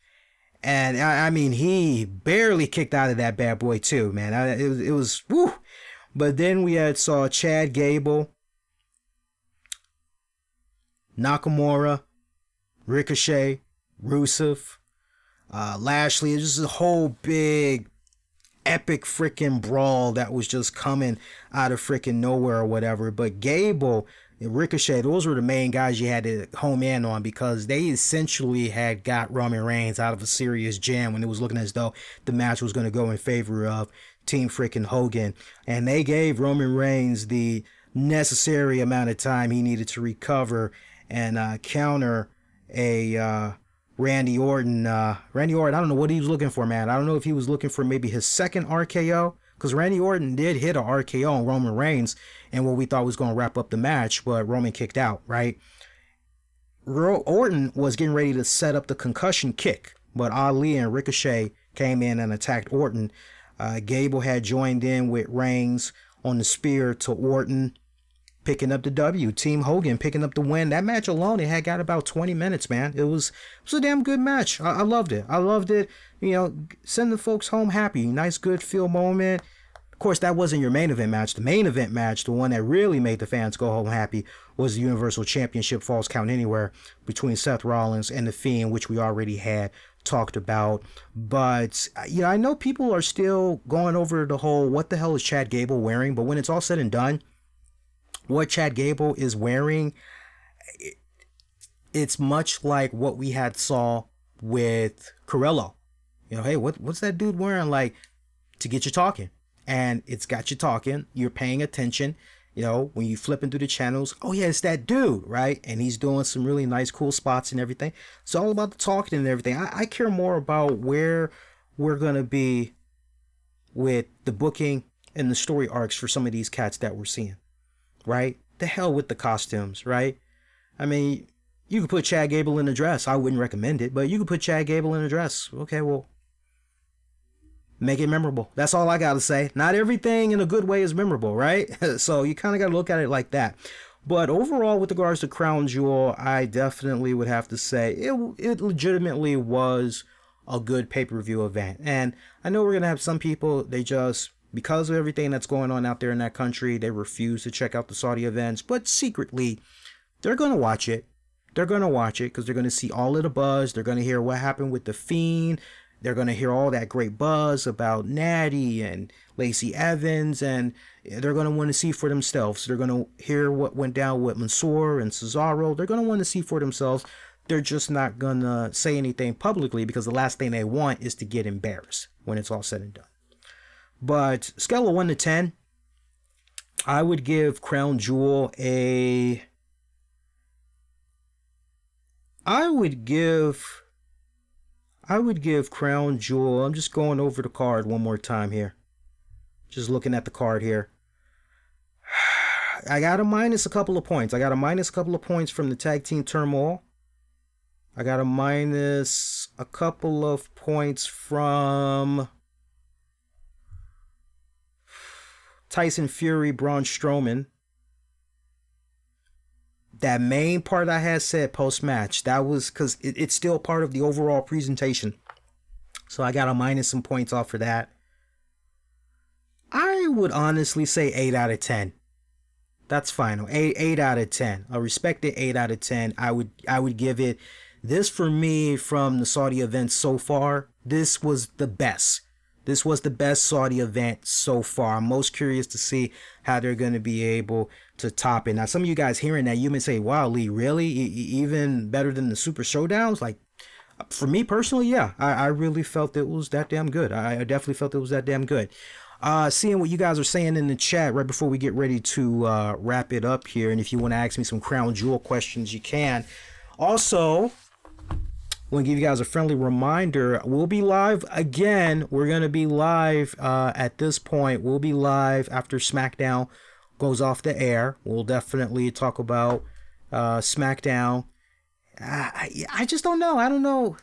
And I mean, he barely kicked out of that bad boy too, man. It was whew. But then we had saw Chad Gable, Nakamura, Ricochet, Rusev, Lashley. It was just a whole big epic freaking brawl that was just coming out of freaking nowhere or whatever. But Gable and Ricochet, those were the main guys you had to home in on, because they essentially had got Roman Reigns out of a serious jam when it was looking as though the match was going to go in favor of Team freaking Hogan. And they gave Roman Reigns the necessary amount of time he needed to recover and counter a Randy Orton. Randy Orton, I don't know what he was looking for, man. I don't know if he was looking for maybe his second RKO, because Randy Orton did hit a RKO on Roman Reigns and what we thought was going to wrap up the match, but Roman kicked out, right? Orton was getting ready to set up the concussion kick, but Ali and Ricochet came in and attacked Orton. Gable had joined in with Reigns on the spear to Orton, picking up the W. Team Hogan picking up the win. That match alone, it had got about 20 minutes, man. It was a damn good match. I loved it. You know, send the folks home happy. Nice, good feel moment. Of course, that wasn't your main event match. The main event match, the one that really made the fans go home happy, was the Universal Championship Falls Count Anywhere between Seth Rollins and The Fiend, which we already had talked about. But, you know, I know people are still going over the whole, what the hell is Chad Gable wearing? But when it's all said and done, what Chad Gable is wearing, it's much like what we had saw with Carrillo. You know, hey, what's that dude wearing? Like, to get you talking. And it's got you talking. You're paying attention. You know, when you flipping through the channels, oh yeah, it's that dude, right? And he's doing some really nice, cool spots and everything. It's all about the talking and everything. I care more about where we're going to be with the booking and the story arcs for some of these cats that we're seeing, right? The hell with the costumes, right? I mean, you could put Chad Gable in a dress. I wouldn't recommend it, but you could put Chad Gable in a dress. Okay, well, make it memorable. That's all I got to say. Not everything in a good way is memorable, right? So you kind of got to look at it like that. But overall, with regards to Crown Jewel, I definitely would have to say it legitimately was a good pay-per-view event. And I know we're going to have some people, they just, because of everything that's going on out there in that country, they refuse to check out the Saudi events. But secretly, they're going to watch it. They're going to watch it because they're going to see all of the buzz. They're going to hear what happened with The Fiend. They're going to hear all that great buzz about Natty and Lacey Evans, and they're going to want to see for themselves. They're going to hear what went down with Mansoor and Cesaro. They're going to want to see for themselves. They're just not going to say anything publicly because the last thing they want is to get embarrassed when it's all said and done. But scale of 1 to 10, I would give Crown Jewel I would give Crown Jewel, I'm just going over the card one more time here. Just looking at the card here. I got to minus a couple of points. I got to minus a couple of points from the Tag Team Turmoil. I got to minus a couple of points from Tyson Fury, Braun Strowman. That main part I had said post-match, that was because it's still part of the overall presentation. So I got to minus some points off for that. I would honestly say 8 out of 10. That's final. 8 out of 10. A respected 8 out of 10. I would give it. This for me from the Saudi events so far, this was the best. This was the best Saudi event so far. I'm most curious to see how they're going to be able to top it. Now, some of you guys hearing that, you may say, wow, Lee, really? Even better than the Super Showdowns? Like, for me personally, yeah. I really felt it was that damn good. I definitely felt it was that damn good. Seeing what you guys are saying in the chat right before we get ready to wrap it up here. And if you want to ask me some Crown Jewel questions, you can. Also, I want to give you guys a friendly reminder. We'll be live again. We're going to be live at this point. We'll be live after SmackDown goes off the air. We'll definitely talk about SmackDown. I just don't know. I don't know.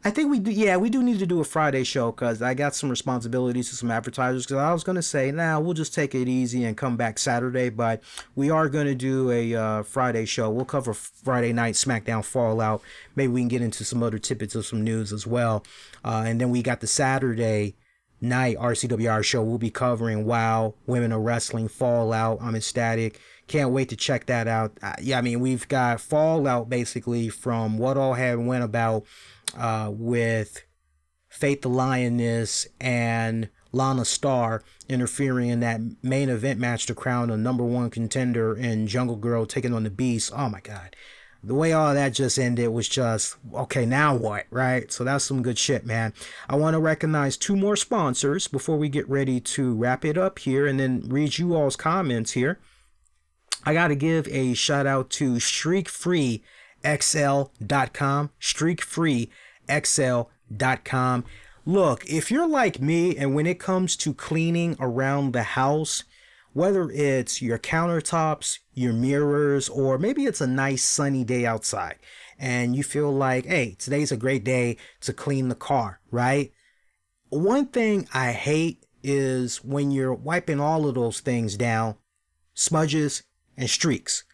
I think we do need to do a Friday show because I got some responsibilities to some advertisers. Because I was going to say, we'll just take it easy and come back Saturday. But we are going to do a Friday show. We'll cover Friday night SmackDown Fallout. Maybe we can get into some other tidbits of some news as well. And then we got the Saturday night RCWR show. We'll be covering WoW, Women of Wrestling, Fallout. I'm ecstatic. Can't wait to check that out. We've got Fallout basically from what all had went about with Faith the Lioness and Lana Starr interfering in that main event match to crown a number one contender and Jungle Girl taking on the Beast. Oh my God. The way all that just ended was just, okay, now what, right? So that's some good shit, man. I want to recognize 2 more sponsors before we get ready to wrap it up here and then read you all's comments here. I got to give a shout out to StreakFreeXL.com, StreakFreeXL.com. Look, if you're like me and when it comes to cleaning around the house, whether it's your countertops, your mirrors, or maybe it's a nice sunny day outside and you feel like, hey, today's a great day to clean the car, right? One thing I hate is when you're wiping all of those things down, smudges and streaks.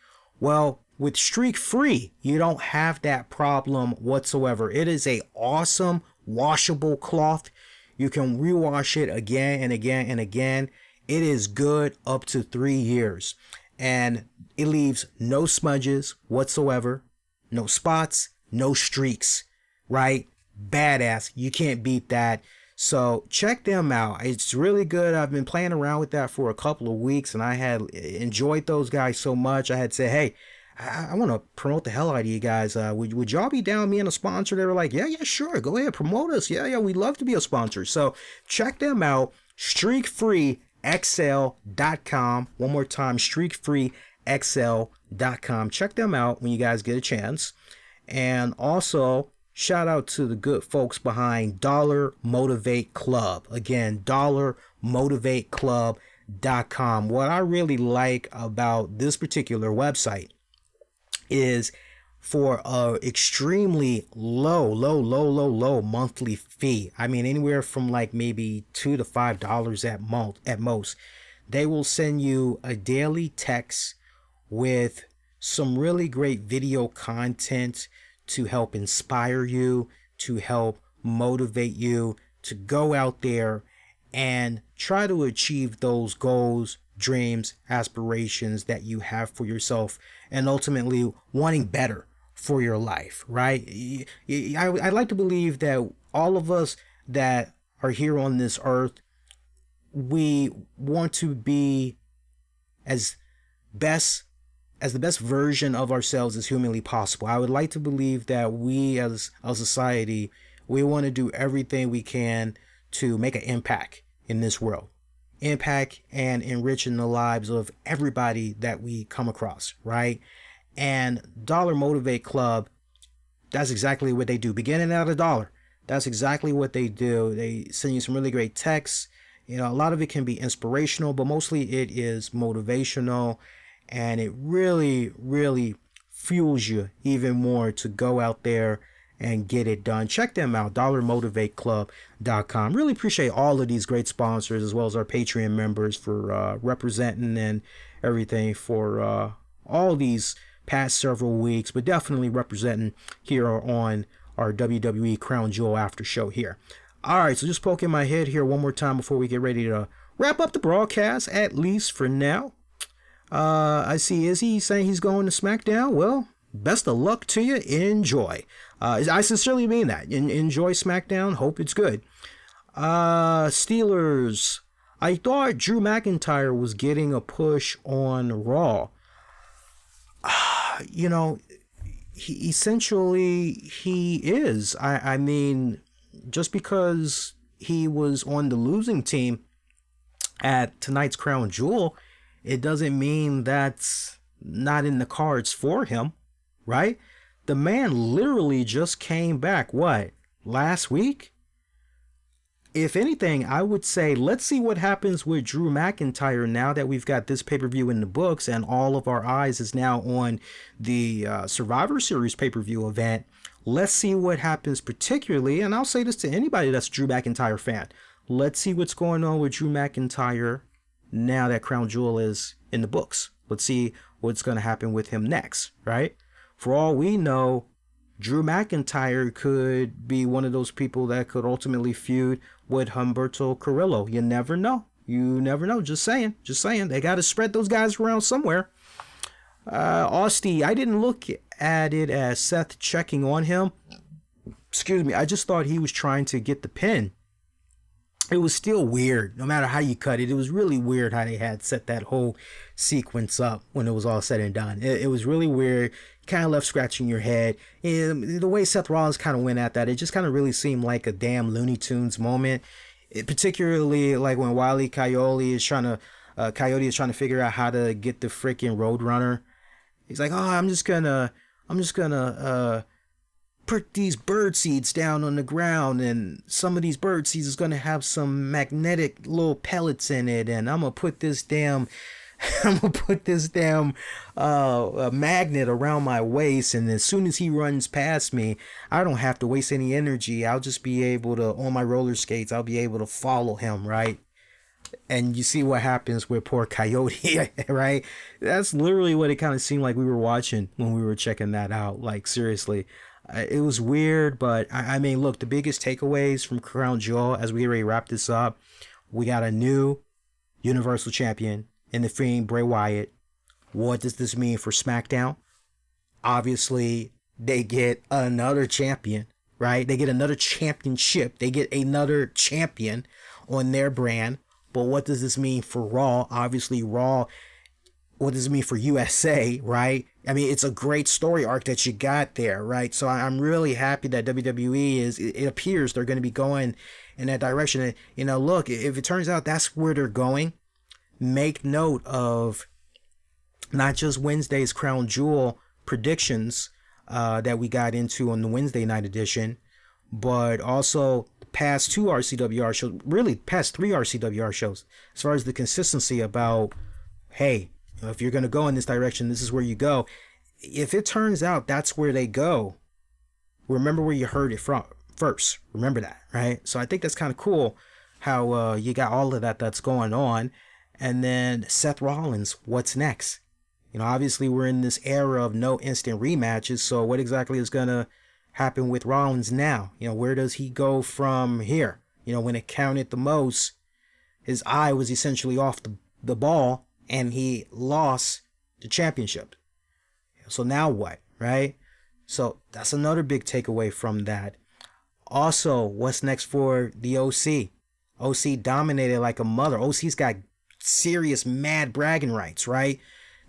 Well, with Streak Free, you don't have that problem whatsoever. It is a awesome washable cloth. You can rewash it again and again and again. It is good up to 3 years. And it leaves no smudges whatsoever, no spots, no streaks, right? Badass. You can't beat that. So check them out. It's really good. I've been playing around with that for a couple of weeks, and I had enjoyed those guys so much. I had said, hey, I want to promote the hell out of you guys. Would y'all be down being a sponsor? They were like, yeah, sure. Go ahead, promote us. Yeah, we'd love to be a sponsor. So check them out. StreakFreeXL.com. One more time, StreakFreeXL.com. Check them out when you guys get a chance. And also, shout out to the good folks behind Dollar Motivate Club. Again, DollarMotivateClub.com. What I really like about this particular website is for a extremely low monthly fee. I mean, anywhere from like maybe $2 to $5 at most. They will send you a daily text with some really great video content to help inspire you, to help motivate you to go out there and try to achieve those goals, dreams, aspirations that you have for yourself, and ultimately wanting better for your life, right? I like to believe that all of us that are here on this earth, we want to be as the best version of ourselves as humanly possible. I would like to believe that we as a society, we want to do everything we can to make an impact in this world. Impact and enriching the lives of everybody that we come across, right? And Dollar Motivate Club, that's exactly what they do. Beginning at $1, that's exactly what they do. They send you some really great texts. You know, a lot of it can be inspirational, but mostly it is motivational. And it really, really fuels you even more to go out there and get it done. Check them out, DollarMotivateClub.com. Really appreciate all of these great sponsors, as well as our Patreon members, for representing and everything for all these past several weeks, but definitely representing here on our WWE Crown Jewel after show here. All right, so just poking my head here one more time before we get ready to wrap up the broadcast, at least for now. I see Izzy saying he's going to SmackDown. Well, best of luck to you. Enjoy. I sincerely mean that. Enjoy SmackDown. Hope it's good. Steelers. I thought Drew McIntyre was getting a push on Raw. You know, he is. I mean, just because he was on the losing team at tonight's Crown Jewel, it doesn't mean that's not in the cards for him, right? The man literally just came back, what, last week? If anything, I would say let's see what happens with Drew McIntyre now that we've got this pay-per-view in the books and all of our eyes is now on the Survivor Series pay-per-view event. Let's see what happens particularly, and I'll say this to anybody that's a Drew McIntyre fan. Let's see what's going on with Drew McIntyre now that Crown Jewel is in the books. Let's see what's going to happen with him next, right? For all we know, Drew McIntyre could be one of those people that could ultimately feud with Humberto Carrillo. You never know. You never know. Just saying. They got to spread those guys around somewhere. Austin, I didn't look at it as Seth checking on him. Excuse me. I just thought he was trying to get the pin. It was still weird, no matter how you cut it. It was really weird how they had set that whole sequence up when it was all said and done. It was really weird. Kind of left scratching your head. And the way Seth Rollins kind of went at that, it just kind of really seemed like a damn Looney Tunes moment. Particularly like when Coyote is trying to figure out how to get the freaking Roadrunner. He's like, oh, I'm just gonna put these bird seeds down on the ground, and some of these bird seeds is going to have some magnetic little pellets in it, and I'm going to put this damn magnet around my waist, and as soon as he runs past me, I don't have to waste any energy. I'll just be able to, on my roller skates, I'll be able to follow him, right? And you see what happens with poor Coyote, right? That's literally what it kind of seemed like we were watching when we were checking that out. Like, seriously. It was weird, but I mean, look, the biggest takeaways from Crown Jewel as we already wrap this up, we got a new Universal Champion in the Fiend Bray Wyatt. What does this mean for SmackDown? Obviously, they get another champion, right? They get another championship. They get another champion on their brand. But what does this mean for Raw? Obviously, Raw, what does it mean for USA, right? I mean, it's a great story arc that you got there, right? So I'm really happy that WWE it appears they're going to be going in that direction. And, you know, look, if it turns out that's where they're going, make note of not just Wednesday's Crown Jewel predictions that we got into on the Wednesday night edition, but also past 2 RCWR shows, really past 3 RCWR shows, as far as the consistency about, hey, if you're going to go in this direction, this is where you go. If it turns out that's where they go, remember where you heard it from first. Remember that, right? So I think that's kind of cool how you got all of that's going on. And then Seth Rollins, what's next? You know, obviously we're in this era of no instant rematches. So what exactly is going to happen with Rollins now? You know, where does he go from here? You know, when it counted the most, his eye was essentially off the ball and he lost the championship. So now what, right? So that's another big takeaway from that. Also, what's next for the OC? OC dominated like a mother. OC's got serious mad bragging rights, right?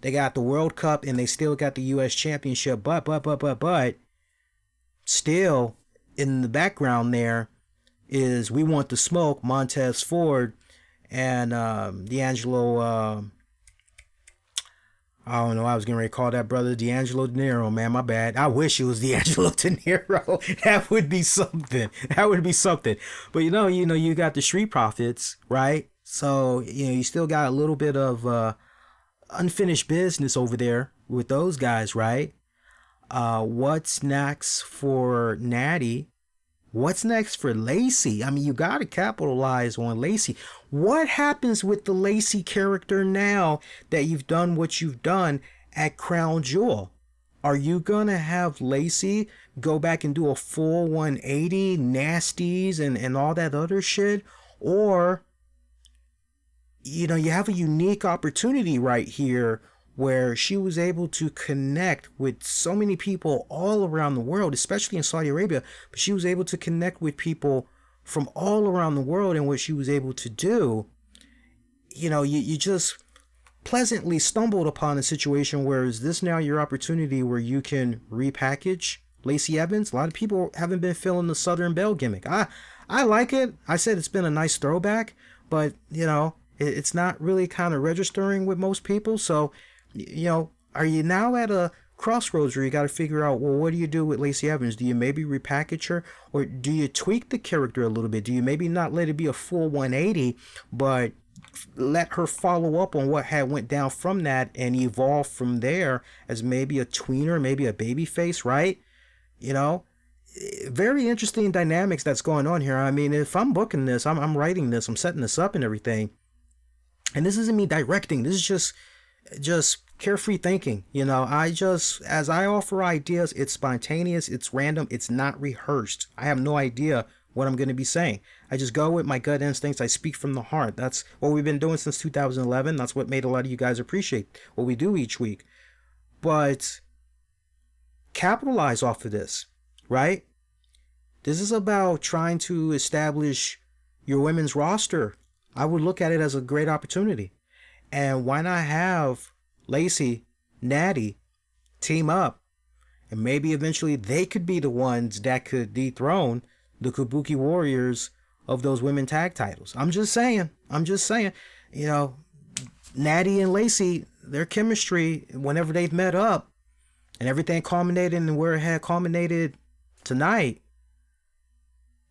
They got the World Cup and they still got the US Championship, but still in the background there is We Want the Smoke, Montez Ford, and D'Angelo, I don't know, I was getting ready to call that brother D'Angelo De Niro, man, my bad. I wish it was D'Angelo De Niro. That would be something. That would be something. But you know, you got the Street Profits, right? So, you know, you still got a little bit of unfinished business over there with those guys, right? What's next for Natty? What's next for Lacey? I mean, you got to capitalize on Lacey. What happens with the Lacey character now that you've done what you've done at Crown Jewel? Are you going to have Lacey go back and do a full 180, nasties and all that other shit? Or, you know, you have a unique opportunity right here where she was able to connect with so many people all around the world, especially in Saudi Arabia, but she was able to connect with people from all around the world. And what she was able to do, you know, you just pleasantly stumbled upon a situation where is this now your opportunity where you can repackage Lacey Evans? A lot of people haven't been feeling the Southern Belle gimmick. I like it. I said it's been a nice throwback, but, you know, it's not really kind of registering with most people. So, you know, are you now at a crossroads where you got to figure out, well, what do you do with Lacey Evans? Do you maybe repackage her, or do you tweak the character a little bit? Do you maybe not let it be a full 180, but let her follow up on what had went down from that and evolve from there as maybe a tweener, maybe a baby face, right? You know, very interesting dynamics that's going on here. I mean, if I'm booking this, I'm writing this, I'm setting this up and everything, and this isn't me directing. This is just carefree thinking. You know, as I offer ideas, it's spontaneous, it's random, it's not rehearsed. I have no idea what I'm going to be saying. I just go with my gut instincts. I speak from the heart. That's what we've been doing since 2011. That's what made a lot of you guys appreciate what we do each week. But capitalize off of this, right? This is about trying to establish your women's roster. I would look at it as a great opportunity. And why not have Lacey, Natty team up? And maybe eventually they could be the ones that could dethrone the Kabuki Warriors of those women tag titles. I'm just saying. You know, Natty and Lacey, their chemistry, whenever they've met up and everything culminated in where it had culminated tonight,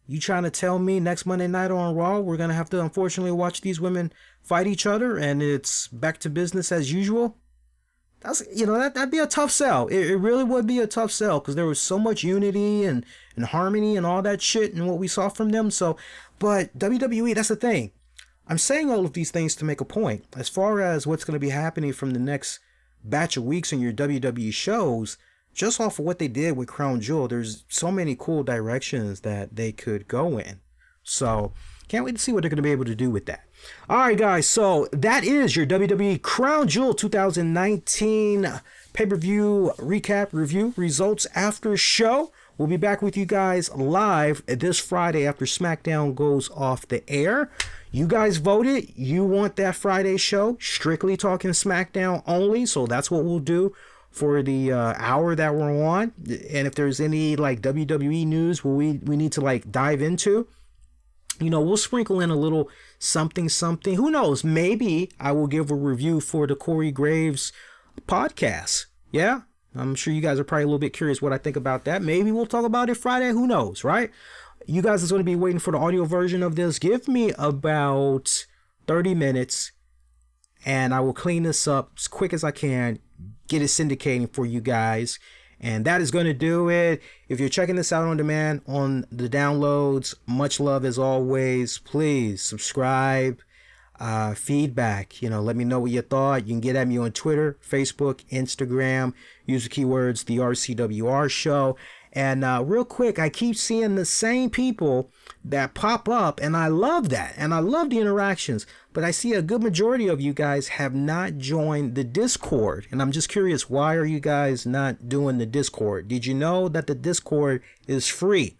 you trying to tell me next Monday night on Raw we're going to have to unfortunately watch these women fight each other and it's back to business as usual? That's, you know, that'd be a tough sell. It really would be a tough sell because there was so much unity and harmony and all that shit and what we saw from them. So, but WWE, that's the thing. I'm saying all of these things to make a point. As far as what's going to be happening from the next batch of weeks in your WWE shows, just off of what they did with Crown Jewel, there's so many cool directions that they could go in. So, Can't wait to see what they're going to be able to do with that. All right, guys. So that is your WWE Crown Jewel 2019 pay-per-view recap, review, results after show. We'll be back with you guys live this Friday after SmackDown goes off the air. You guys voted. You want that Friday show, strictly talking SmackDown only. So that's what we'll do for the hour that we're on. And if there's any like WWE news we need to like dive into, you know, we'll sprinkle in a little something. Who knows? Maybe I will give a review for the Corey Graves podcast. Yeah, I'm sure you guys are probably a little bit curious what I think about that. Maybe we'll talk about it Friday. Who knows, right? You guys are going to be waiting for the audio version of this. Give me about 30 minutes and I will clean this up as quick as I can, get it syndicating for you guys. And that is going to do it. If you're checking this out on demand on the downloads, much love as always. Please subscribe, feedback, you know, let me know what you thought. You can get at me on Twitter, Facebook, Instagram. Use the keywords, the RCWR Show. And real quick, I keep seeing the same people that pop up, and I love that. And I love the interactions. But I see a good majority of you guys have not joined the Discord. And I'm just curious, why are you guys not doing the Discord? Did you know that the Discord is free?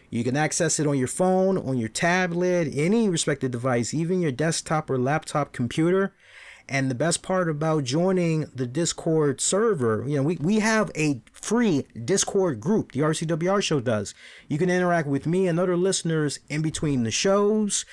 You can access it on your phone, on your tablet, any respective device, even your desktop or laptop computer. And the best part about joining the Discord server, you know, we have a free Discord group, the RCWR Show does. You can interact with me and other listeners in between the shows,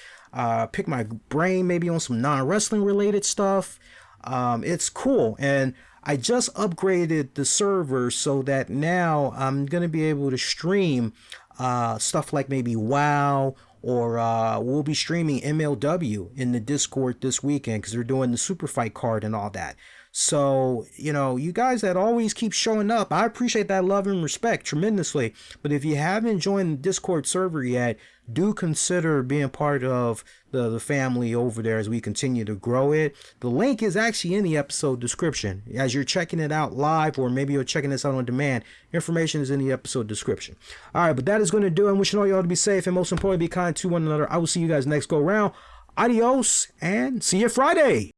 pick my brain maybe on some non-wrestling related stuff. It's cool. And I just upgraded the server so that now I'm going to be able to stream stuff like maybe WoW, or we'll be streaming MLW in the Discord this weekend because they're doing the Super Fight card and all that. So, you know, you guys that always keep showing up, I appreciate that love and respect tremendously. But if you haven't joined the Discord server yet, do consider being part of the family over there as we continue to grow it. The link is actually in the episode description. As you're checking it out live, or maybe you're checking this out on demand, information is in the episode description. All right, but that is going to do it. I'm wishing all y'all to be safe and most importantly, be kind to one another. I will see you guys next go round. Adios and see you Friday.